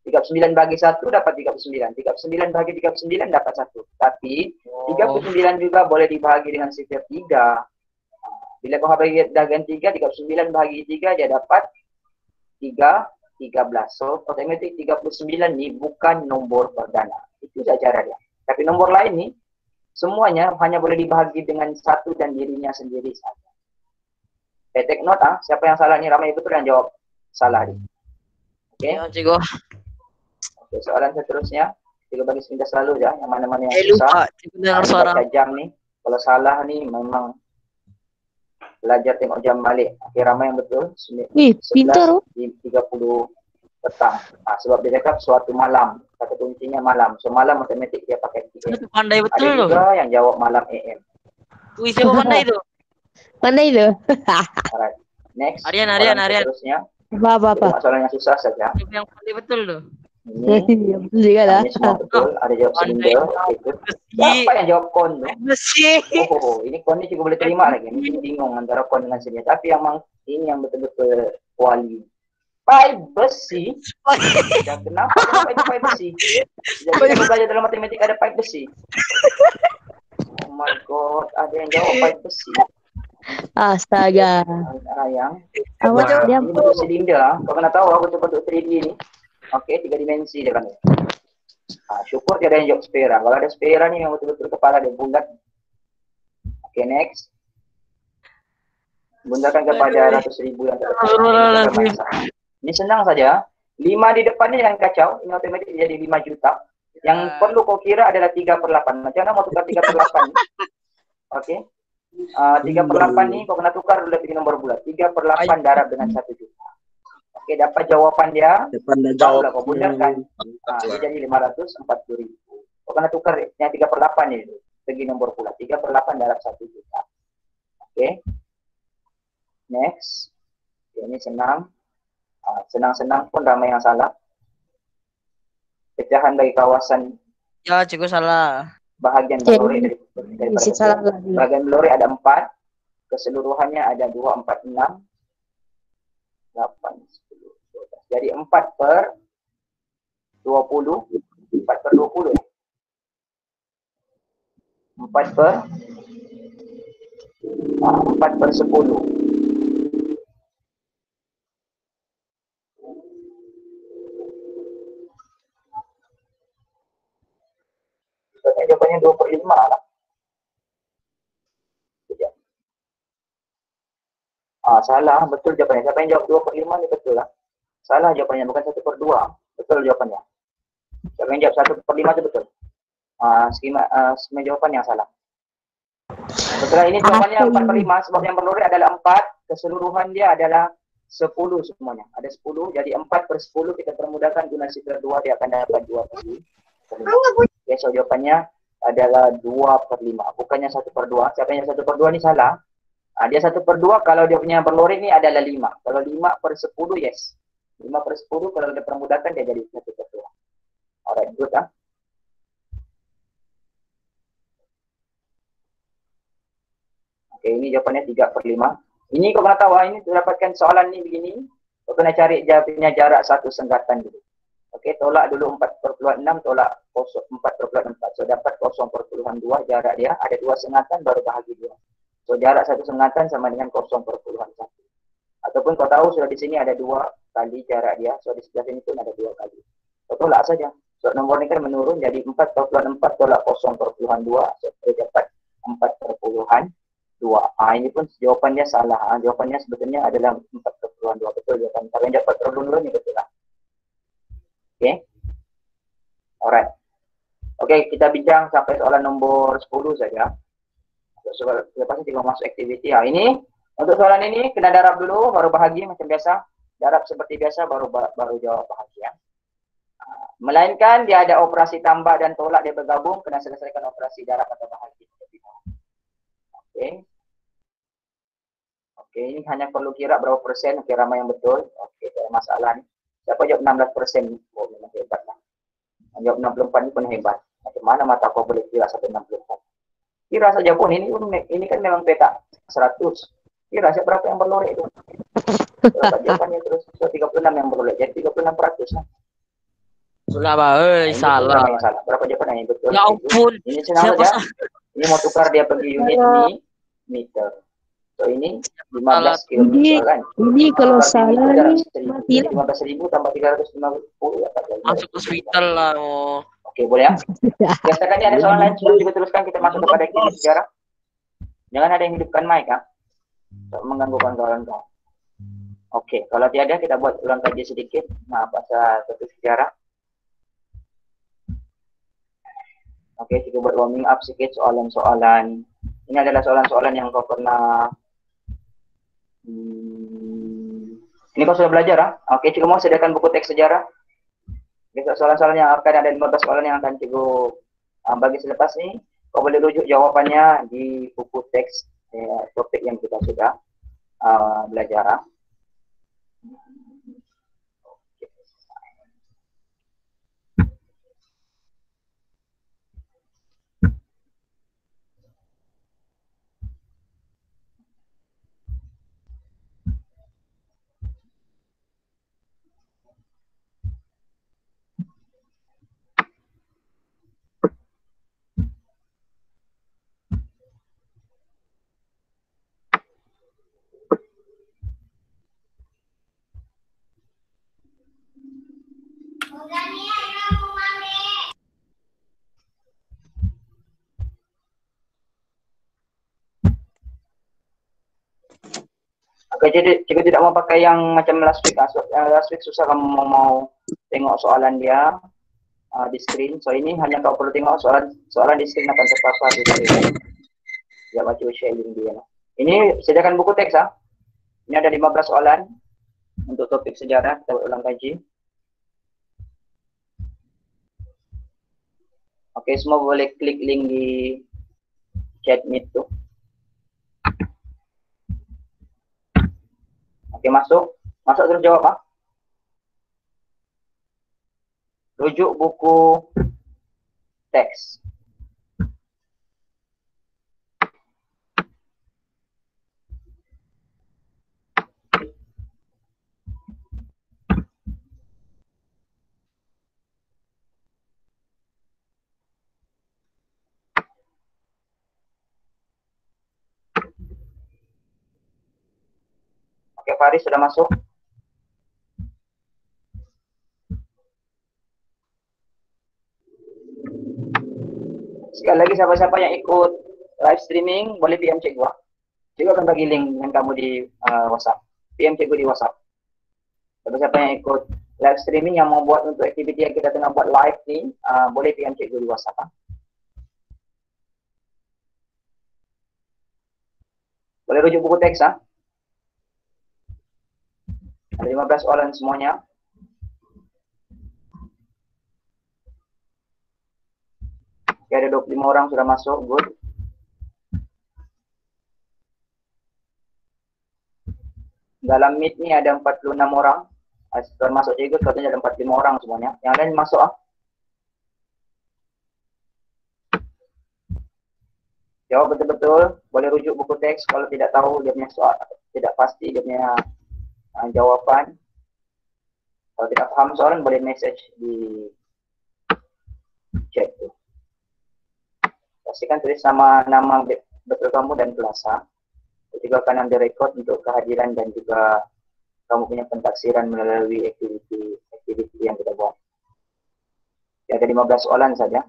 39 bagi 1 dapat 39. 39 bagi 39 dapat 1. Tapi 39 juga boleh dibahagi dengan setiap 3. Bila kau bagi dengan 3, 39 bagi 3 dia dapat 13. So, otomatis 39 ni bukan nombor perdana. Itu saja cara dia. Tapi nombor lain ni, semuanya hanya boleh dibahagi dengan satu dan dirinya sendiri saja. Take note siapa yang salah ni, ramai betul yang jawab salah ni. Okey. Ya, cikgu. Okey, soalan seterusnya. Cikgu bagi sepintas selalu je, yang mana-mana yang Lupa, susah. cikgu dengar suara. Jam ni, kalau salah ni memang belajar tengok jam balik. Okey, ramai yang betul. 11:30 petang. Sebab dia cakap suatu malam. Kata kuncinya malam. So malam otomatik dia pakai PM. Itu pandai betul Ada loh. juga yang jawab malam AM. Wih, siapa pandai itu? Pandai tu. Alright. Next. Aryan. Seterusnya. Apa. Tengok soalan yang susah saja. Siapa yang pandai betul tuh? Ini, Betul juga lah. ini semua betul. Ada jawab silinder. Okay, good. Siapa yang jawab kon tu? Besi. Ini kon ni juga boleh terima lagi. Mungkin bingung antara kon dengan silinder. Tapi yang ini yang betul-betul kuali. Pipe besi. Dan kenapa itu pipe besi? Jadi kita belajar dalam matematik ada pipe besi. Oh my god, ada yang jawab pipe besi. Astaga. Yang Awak dia ini bentuk silinder. Kau kena tahu bentuk 3D ni. Okey, 3 dimensi dia kan. Syukur dia ada yang jawab spera. Kalau ada spera ni yang betul-betul kepala dia bulat. Okey, next. Bundakan kepada ratus ribu yang terdekat. Ini senang saja. 5 di depan ni jangan kacau. Ini otomatis jadi 5 juta. Yang perlu kau kira adalah 3/8. Macam mana mau tukar 3/8 ni? Okey. 3/8 ni kau kena tukar dulu dengan nombor bulat. 3/8 darab dengan 1 juta. Okey, dapat jawapan dia. Depan dah jawab. Kau bundakan. Dia jadi 540,000. Kau kena tukar yang 3/8 ni segi nombor bulat. 3/8 darab 1 juta. Okey. Next. Okay, ini senang. Senang-senang pun ramai yang salah. Pecahan bagi kawasan Ya, cikgu salah. bahagian Belore daripada salah lagi. bahagian Belore ada 4. Keseluruhannya ada 2, 4, 6, 8, 10, 12. Jadi 4/20. 4/20 ya. 4/10. Jawapannya 2/5 lah. Sekejap. Salah, betul jawapannya. Siapa yang jawab 2/5 ni betul lah. Salah jawapannya, bukan 1/2. Betul jawapannya. Siapa yang jawab 1/5 tu betul. Semua jawapan yang salah. Setelah ini jawabannya 4/5 sebab yang berlori adalah 4. Keseluruhan dia adalah 10 semuanya. Ada 10, jadi 4/10 kita permudahkan guna sifar 2, dia akan dapat 2/5. Okay, so jawapannya adalah 2/5. Bukannya 1/2. Siapa yang 1/2 ni salah. Dia 1/2 kalau dia punya berlori ni adalah 5. Kalau 5/10 yes. 5/10 kalau dia permudahkan dia jadi 1/2. Alright, good ah. Okay, ini jawapannya 3/5. Ini kau pernah tahu, ini dapatkan soalan ni begini. Kau kena cari punya jarak satu senggatan dulu. Okey, tolak dulu 4/6, tolak 4/4. So, dapat 0.2 jarak dia. Ada 2 sengatan baru bahagi 2. So, jarak satu sengatan sama dengan 0.1. Ataupun kau tahu sudah di sini ada 2 kali jarak dia. So, di sebelah sini pun ada 2 kali. So, tolak saja. So, nomor ni kan menurun jadi 4/4 tolak 0.2. So, dia dapat 4/2. Ini pun jawapannya salah. Jawapannya sebetulnya adalah 4/2. Betul jawapan. Tapi yang dapat 4/2 ni betul lah. Okay. Alright. Okay, kita bincang sampai soalan nombor 10 saja. Lepas ni kita masuk aktiviti. Ini untuk soalan ini kena darab dulu baru bahagi macam biasa. Darab seperti biasa baru jawab bahagi ya. Melainkan dia ada operasi tambah dan tolak dia bergabung, kena selesaikan operasi darab atau bahagi. Okay. Okey, ini hanya perlu kira berapa persen, okey ramai yang betul. Okey, tak ada masalah ni. Siapa jawab 16%? Oh, memang hebat lah. Jawab 64 ni pun hebat. Macam mana mata kau boleh kira sampai 64? Kira saja pun, ini kan memang petak 100. Kira siapa berapa yang berlorek tu? Berapa jawapannya terus? So, 36 yang berlorek. Jadi 36% lah. Sudah bah, salah. Salah. Berapa jawapan yang betul? Ya ampun. Ini senang saja. Ini mau tukar dia pergi unit ni, meter. So ini 15 km kan. Ini kalau salah ni mati lah. 15,000 tambah 350 Masuk hospital lah. Oh. Okey, boleh ya? Biasakan ni ada soalan lain sebelum kita teruskan kita masuk kepada aktiviti sejarah. Jangan ada yang hidupkan mic untuk mengganggu kawan-kawan kau. Okey, kalau tiada kita buat ulang kaji sedikit pasal topik sejarah. Okey, kita buat warming up sikit soalan-soalan. Ini adalah soalan-soalan yang kau pernah ini kau sudah belajar Okey, cikgu mau sediakan buku teks sejarah. Soalan-soalan yang akan ada 15 soalan yang akan cikgu bagi selepas ni. Kau boleh rujuk jawapannya di buku teks topik yang kita sudah belajar. Okey, jadi cikgu tidak mau pakai yang macam last week. Last week susah kamu mau tengok soalan dia di screen. So ini hanya kau perlu tengok soalan di screen akan terpapar di sini. Ya, baca sharing dia. Ini sediakan buku teks Ini ada 15 soalan untuk topik sejarah. Kita ulang kaji. Okey, semua boleh klik link di chat meet tu. Okey, masuk terus jawab Rujuk buku teks. Okey, Faris sudah masuk. Sekali lagi siapa-siapa yang ikut live streaming boleh PM cikgu. Cikgu akan bagi link dengan kamu di WhatsApp. PM cikgu di WhatsApp. Siapa-siapa yang ikut live streaming yang mau buat untuk aktiviti yang kita tengah buat live ni, boleh PM cikgu di WhatsApp. Boleh rujuk buku teks, ha? Ada 15 soalan semuanya. Oke, ada 25 orang sudah masuk, good. Dalam Meet ni ada 46 orang. Setelah masuk cikgu, katanya ada 45 orang semuanya. Yang lain masuk, ah. Jawab betul-betul, boleh rujuk buku teks kalau tidak tahu dia punya soal, tidak pasti dia punya jawapan. Kalau tidak paham soalan, boleh message di chat tu. Pastikan tulis nama betul kamu dan kelas, ha? Juga akan ambil rekod untuk kehadiran dan juga kamu punya pentaksiran melalui aktiviti yang kita buat. Ya, ada 15 soalan saja.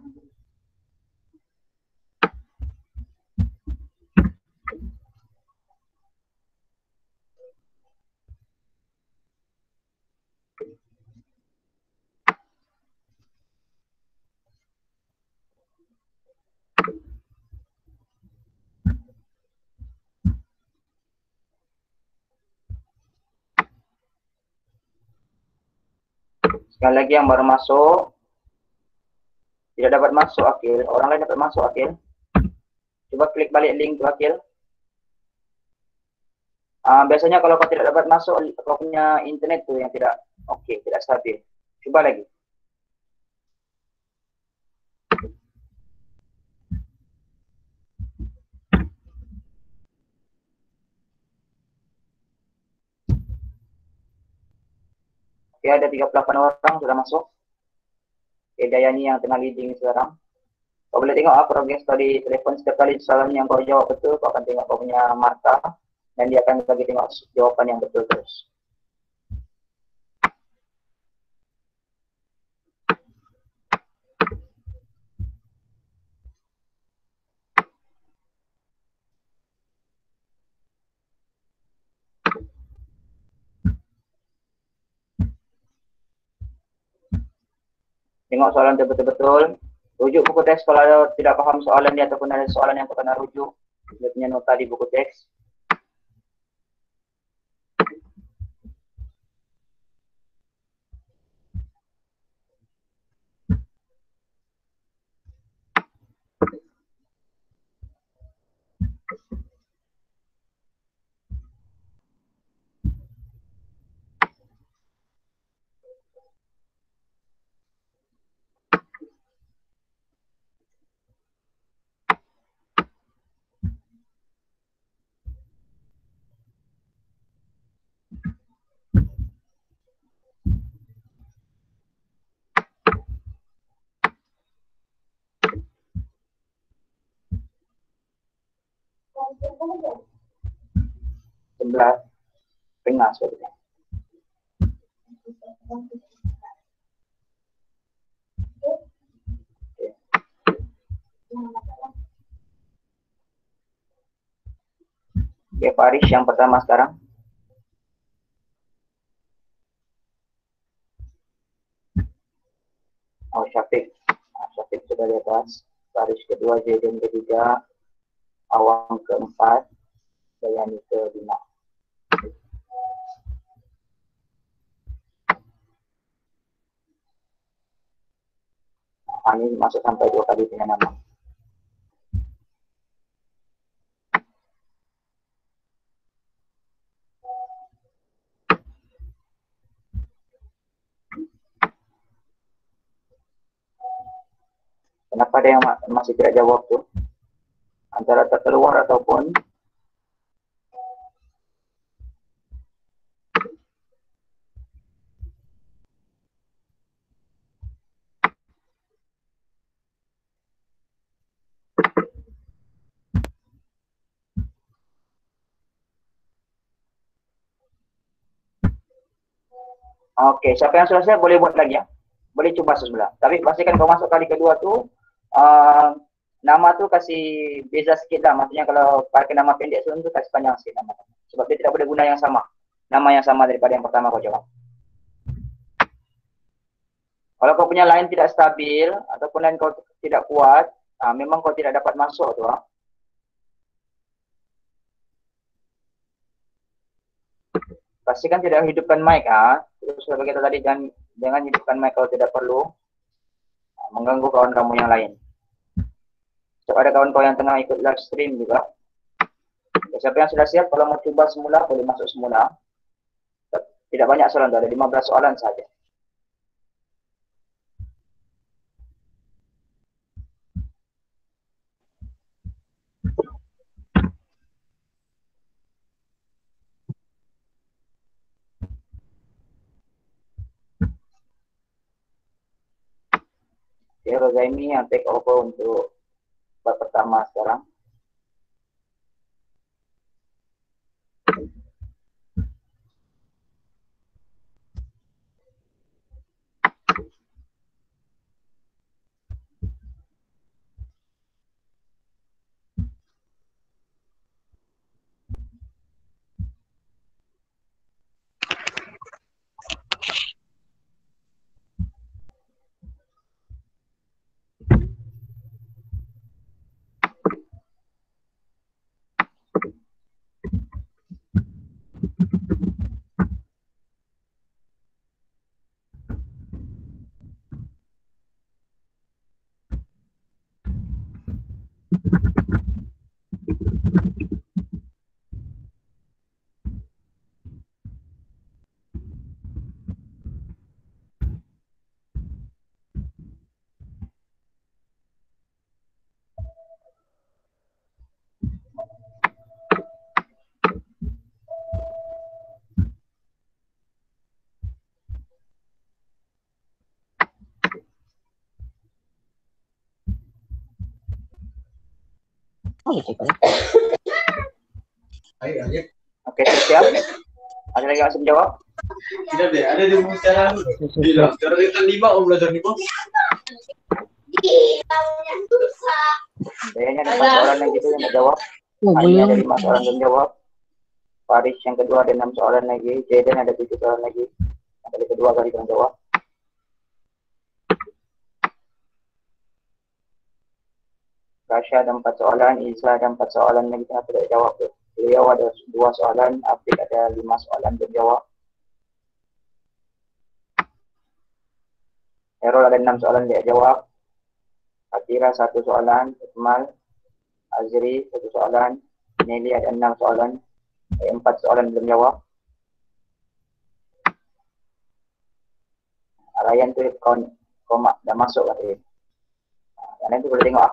Sekali lagi yang baru masuk, tidak dapat masuk Akil. Orang lain dapat masuk Akil. Coba klik balik link tu Akil. Biasanya kalau kau tidak dapat masuk, kau punya internet tu yang tidak tidak stabil. Coba lagi. Oke, ada 38 orang sudah masuk. Oke, Dayani yang tengah leading sekarang. Kau boleh tengok progress tadi telefon setiap kali soalan yang kau jawab betul, kau akan tengok kau punya markah dan dia akan bagi tengok jawapan yang betul terus. Tengok soalan betul-betul. Rujuk buku teks kalau ada tidak paham soalan dia ataupun ada soalan yang kau kena rujuk. Dia punya nota di buku teks. Sebelah tengah sebenarnya. Oke, Faris yang pertama sekarang. Oh, Syafiq. Syafiq sudah di atas. Faris kedua, Jaden ketiga, Awang keempat, Dayani kelima. Ini masuk sampai 2 kali dengan nama. Kenapa ada yang masih tidak jawab tuh? Antara terkeluar ataupun Oke, siapa yang selesai boleh buat lagi ya. Boleh coba sebelah. Tapi pastikan kau masuk kali kedua tuh nama tuh kasih beza sikit lah. Maksudnya kalau pakai nama pendek tu kasih panjang sikit nama. Sebab dia tidak boleh guna yang sama. Nama yang sama daripada yang pertama kau jawab. Kalau kau punya line tidak stabil ataupun line kau tidak kuat, memang kau tidak dapat masuk tu. pastikan tidak hidupkan mic terus seperti kita tadi jangan hidupkan mic kalau tidak perlu mengganggu kawan kamu yang lain. So, ada kawan kawan yang tengah ikut live stream juga. Siapa yang sudah siap kalau mau coba semula boleh masuk semula. Tidak banyak soalan, ada 15 soalan saja. Oke, Rozaimi yang take over untuk bab pertama sekarang. Oke, siap? Ada lagi yang masih menjawab? Tidak deh, ada di sekarang. Tidak, sekarang kita 5 om belajar 5. Kayaknya ada 4 soalan yang gitu yang tidak jawab. Ini ada 5 soalan yang jawab. Faris yang kedua ada 6 soalan lagi. Jaden ada 7 soalan lagi. Kali kedua kali yang jawab. Rasha ada 4 soalan, Isa ada 4 soalan lagi yang tidak jawab. Beliau ada 2 soalan, Afrik ada 5 soalan belum jawab. Errol ada 6 soalan dia jawab. Atira 1 soalan, Ikmal, Azri 1 soalan, Nelly ada 6 soalan, 4 soalan belum jawab. Ryan tu koma dah masuk katanya. Yang lain tu boleh tengok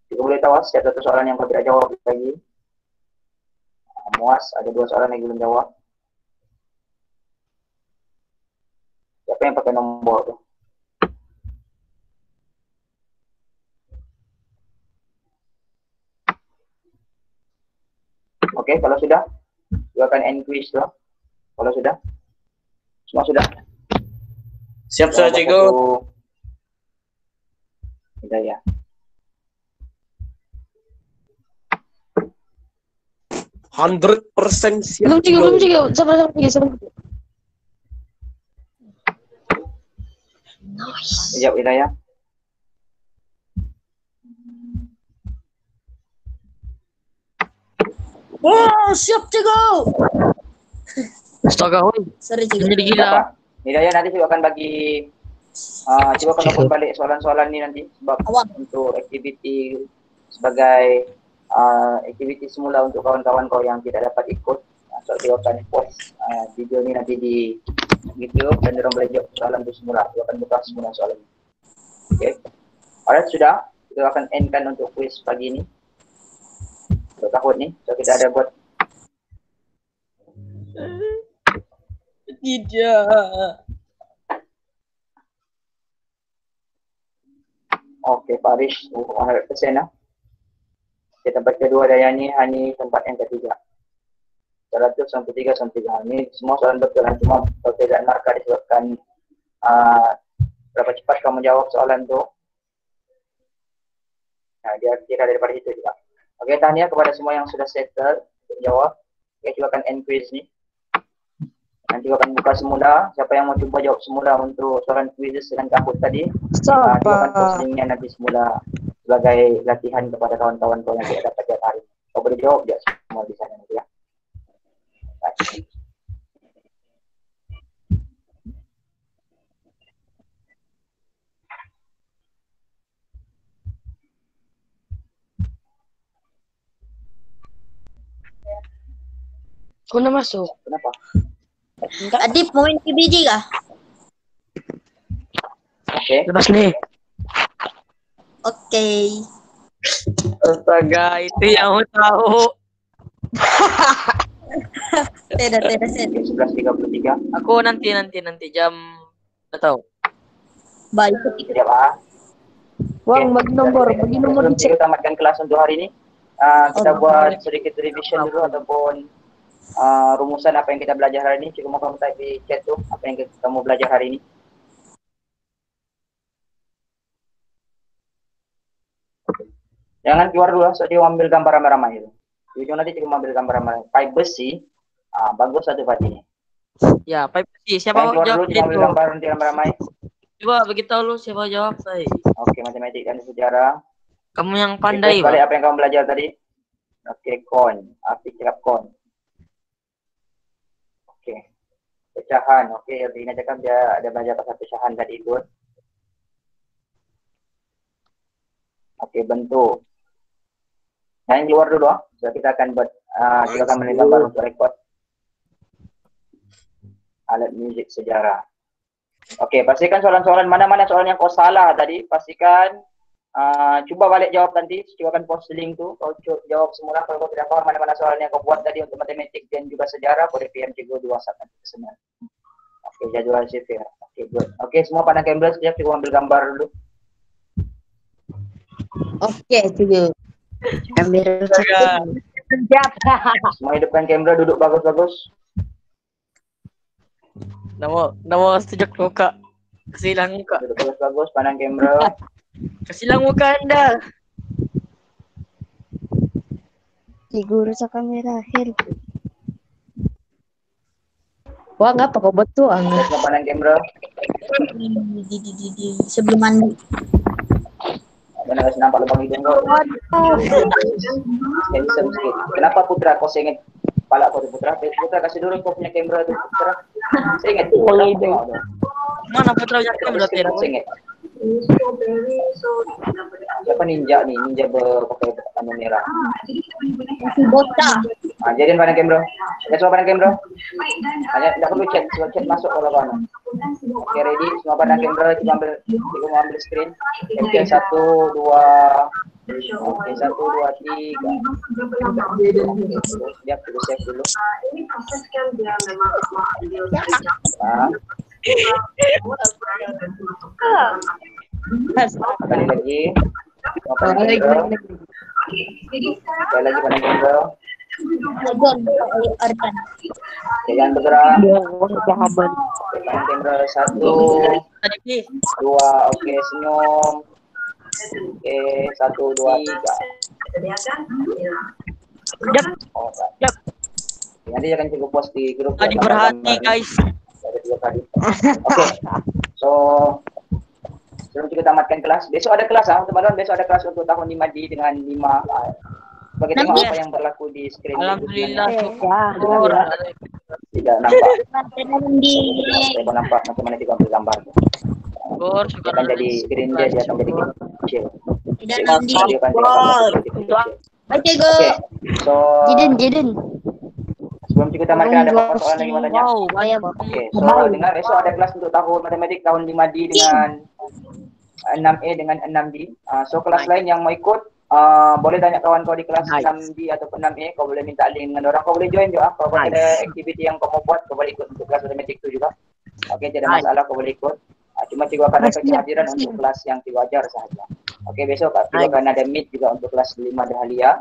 Jika boleh tahu setiap 1 soalan yang kau tidak jawab lagi. Muas ada 2 soalan lagi belum jawab. Siapa yang pakai nombor tu? Okey, kalau sudah, kita akan end quiz tu. Kalau sudah, semua sudah. Siap sudah cikgu. Sudah ya. Hundred percent siap. Belum cikgu. Sabar. Sekejap Hidayah. Oh, siap cikgu. Astaga, oi. Sorry Jadi cikgu. gila. Hidayah nanti juga akan bagi coba akan upload balik soalan-soalan ni nanti sebab untuk aktiviti sebagai aktiviti semula untuk kawan-kawan kau yang tidak dapat ikut. So dia akan post video ni nanti di YouTube dan diorang boleh jawab soalan tu semula. Dia akan buka semula soalan. Okay. Alright, sudah. Kita akan endkan untuk quiz pagi ni. Untuk tahun ni. So kita ada buat Tidak. Okey, Faris 100% lah. Okay, tempat kedua Dayani, Hani tempat yang ketiga. 100-3 Ini semua soalan betul lah. Cuma perbezaan markah disebabkan berapa cepat kamu jawab soalan tu. Nah, dia kira daripada itu juga. Okey, tahniah kepada semua yang sudah settle untuk jawab. Okay, juga akan end quiz ni. Nanti akan buka semula. Siapa yang mau cuba jawab semula untuk soalan quiz dengan kabut tadi, dia akan post linknya nanti semula sebagai latihan kepada kawan-kawan kau yang tidak dapat jawab hari. Kau boleh jawab dia semua di sana nanti ya. Aku udah masuk. Kenapa? Adip mau main PBG kah? Oke. Lepas nih. Oke. Astaga, itu yang aku tahu. Tidak set. 11.33. Aku nanti jam nggak tahu. Baik. Tidak apa. Wang, bagi nomor Sebelum dicek. kita tamatkan kelas untuk hari ini, kita buat sedikit revision dulu ataupun rumusan apa yang kita belajar hari ini. Cuma kamu type di chat tuh apa yang kamu belajar hari ini. Jangan keluar dulu, so dia ambil gambar ramai-ramai itu. Ujung nanti cuma ambil gambar ramai. Pipe besi, bagus satu ini. Ya, pipe sih. Siapa Jangan keluar jawab dulu, cuma ambil itu? gambar nanti ramai-ramai. Coba beritahu lu siapa jawab saya. Oke, matematik dan sejarah. Kamu yang pandai, Balik Bang. apa yang kamu belajar tadi. Oke, kon, arti cakap kon. Oke, pecahan. Oke, ini aja kan dia ada belajar pasal pecahan tadi itu. Oke, bentuk. Nah, yang keluar dulu, so, kita akan buat, kita akan menilai gambar untuk rekod alat musik sejarah. Oke, pastikan soalan-soalan mana-mana soal yang kau salah tadi, pastikan coba balik jawab nanti, coba akan post link tuh, kau jawab semula kalau kau tidak paham mana-mana soal yang kau buat tadi untuk matematik dan juga sejarah, kau DM Cikgu 2 saat nanti pesanan. Oke, jadwal Sifir. Oke, good. Oke, semua pandang kamera sekejap, Cikgu ambil gambar dulu. Oke, Cikgu. Ambil Astaga. Semua hidupkan kamera, duduk bagus-bagus. Nama sejak muka. Kesilang muka. Duduk bagus-bagus, pandang kamera. Kesilang muka Anda. Cikgu rusak kamera. Hel. Wang, apa kau betul? Oke, semua pandang kamera. Di sebelum mandi. Mana kasih nampak lubang hidung kau? Yang bisa sedikit. Kenapa Putra kau sengit kepala kau tu Putra? Putra kasih dulu kau punya kamera tu Putra. Sengit. Tengok tu. Mana Putra punya kamera Screen berarti? sengit. Siapa ninja ni? Ninja berpakai anu merah. Bota. Jadi pandang kamera. Semua pandang kamera. Hanya tidak perlu chat masuk kalau kau. Oke, ready? Semua pandang kamera, kita ambil screen. Oke, 1, 2. Oke, 1, 2, 3. Siap, dulu save dulu. Sekali lagi. Semua pandang kamera. Sekali lagi pandang kamera. Jangan bergerak. Pandang kamera 1, 2, oke, senyum. Oke, 1, 2, 3. Yap. Nanti akan cukup post di grup. Tadi berhati, guys. Ada 2 kali. Oke, so sebelum kita tamatkan kelas, besok ada kelas teman-teman. Besok ada kelas untuk tahun 5D dengan 5. Bagi tengok apa yang berlaku di screen. Alhamdulillah. Syukur. Tidak nampak. Saya nampak macam mana dia ambil gambar. Syukur. Akan jadi screen dia akan jadi kecil. Tidak Dia nanti. akan jadi kecil. Oke, Go. Oke, so Jiden. sebelum kita tamatkan ada persoalan lagi mau tanya? Wow, Banyak. Oke, so dengar esok ada kelas untuk tahun matematik tahun 5D dengan 6E dengan 6D. So kelas lain yang mau ikut boleh tanya kawan kau di kelas 6D ataupun 6E, kau boleh minta link dengan orang, kau boleh join juga. Kalau ada aktiviti yang kau mau buat, kau boleh ikut untuk kelas matematik itu juga. Oke, tidak masalah, kau boleh ikut. Cuma Cikgu akan dapat kehadiran untuk kelas yang wajar sahaja. Oke, besok Cikgu akan ada meet juga untuk kelas 5 Dahlia.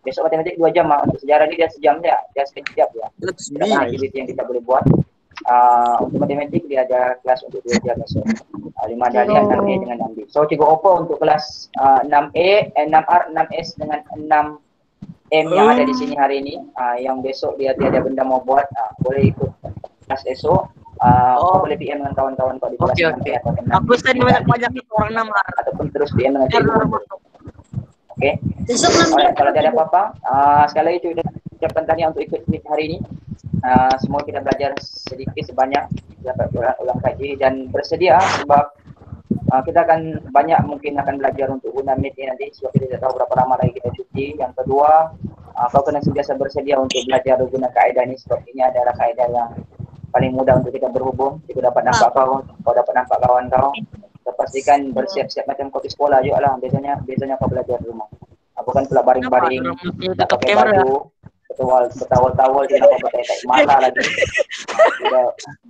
Besok matematik 2 jam untuk sejarah ni dia sejam dia sekejap ya. Ada aktiviti yang kita boleh buat. Untuk matematik dia ada kelas untuk 2 jam besok. 5 Dahlia, 6E dengan 6D. So Cikgu offer untuk kelas 6E, 6R, 6S dengan 6M yang ada di sini hari ini. Yang besok dia tiada benda mau buat, boleh ikut kelas esok. Kau boleh PM dengan kawan-kawan kau di kelas 6E atau 6D. Aku send banyak orang nama. Ataupun terus PM dengan Cikgu. Oke. Besok Kalau tidak ada apa-apa, sekali lagi Cikgu ucapkan tahniah untuk ikut meet hari ini. Semua kita belajar sedikit sebanyak dapat ulang kaji dan bersedia sebab kita akan banyak mungkin akan belajar untuk guna meet ini nanti sebab kita tidak tahu berapa lama lagi kita cuti. Yang kedua, kau kena sentiasa bersedia untuk belajar guna kaedah ini sebab ini adalah kaedah yang paling mudah untuk kita berhubung. Kita dapat nampak kau dapat nampak kawan kau. Kau pastikan bersiap-siap macam kau di sekolah juga lah. Biasanya kau belajar di rumah. Bukan pula baring-baring, tak pakai baju, bertawal-tawal, dia nak pakai malah lagi.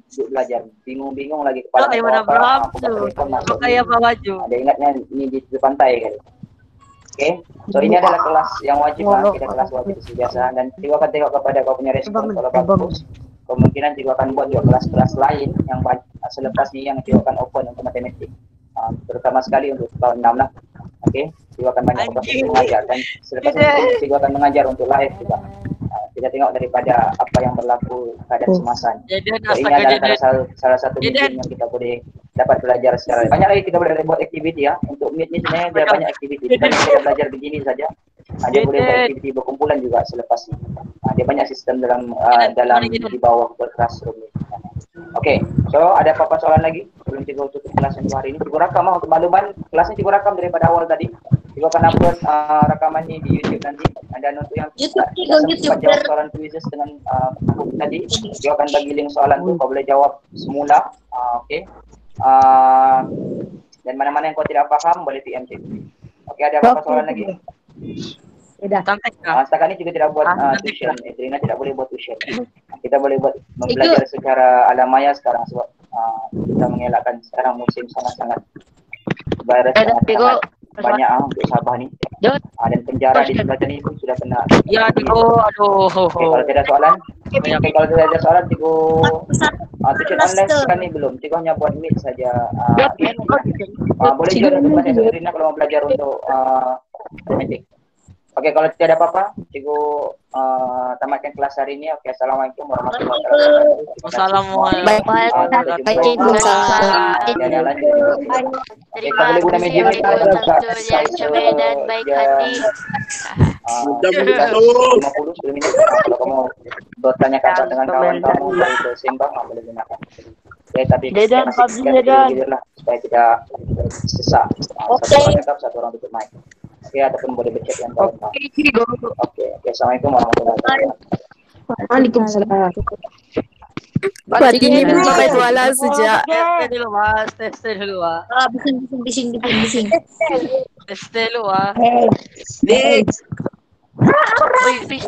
Sudah belajar, bingung-bingung lagi kepala apa kayak apa baju. Dia ingatnya ini di pantai kali. Oke, so ini adalah kelas yang wajib lah, kita kelas wajib biasa dan juga akan tengok kepada kau punya respon. Kalau bagus, kemungkinan juga akan buat juga kelas-kelas lain yang selepas ini yang juga akan open untuk matematik, terutama sekali untuk tahun 6 lah. Oke, juga akan banyak proses mengajar dan selepas ini juga akan mengajar untuk live juga. Kita tengok daripada apa yang berlaku pada semasa ini. So, ini adalah salah satu medium yang kita boleh dapat belajar secara banyak lagi. Kita boleh buat aktiviti ya. Untuk Meet ni sebenarnya dia banyak aktiviti. Bukan kita belajar begini saja. Dia boleh buat aktiviti berkumpulan juga selepas ini. Dia banyak sistem dalam di bawah classroom ni. Okey, so ada apa-apa soalan lagi sebelum cikgu tutup kelas untuk hari ini? Cikgu rakam untuk makluman kelas ni cikgu rakam daripada awal tadi. Cikgu akan upload rakaman ni di YouTube nanti. Dan untuk yang sempat jawab soalan quizzes dengan tadi, cikgu akan bagi link soalan tu, kau boleh jawab semula. Okey. Dan mana-mana yang kau tidak faham boleh PM cikgu. Okey, ada apa-apa soalan lagi? Setakat ni juga tidak buat tuition. Trina tidak boleh buat tuition. Kita boleh buat belajar secara alam maya sekarang sebab kita mengelakkan sekarang musim sangat-sangat virus sangat banyak untuk Sabah ni. Dan penjara di sebelah sini pun sudah kena. Ya, Cikgu. Aduh. Kalau tidak ada soalan, kalau tidak ada soalan, Cikgu tuition online sekarang ni belum. Cikgu hanya buat meet saja. Boleh juga untuk belajar Trina kalau mau belajar untuk matematik. Okey, kalau tidak ada apa-apa, cikgu tamatkan kelas hari ini. Okey, assalamualaikum warahmatullahi wabarakatuh. Assalamualaikum. Baik, cikgu. Dan yang lanjut. Terima kasih yang cerdas dan baik hati. 50 minit. Kalau kamu bertanya kata dengan kawan kamu, boleh bersembang, boleh gunakan. Okey, tapi lah supaya tidak sesak. Satu orang cakap, satu orang tutup mic. Okey, ataupun boleh berchat yang kawan kamu. Okey, assalamualaikum warahmatullahi wabarakatuh. Waalaikumsalam. Pagi ni pun pakai tuala sejak. Tes dulu, Mas. Tes dulu, Mas. Bising. Tes dulu, Mas. Hey. Wait,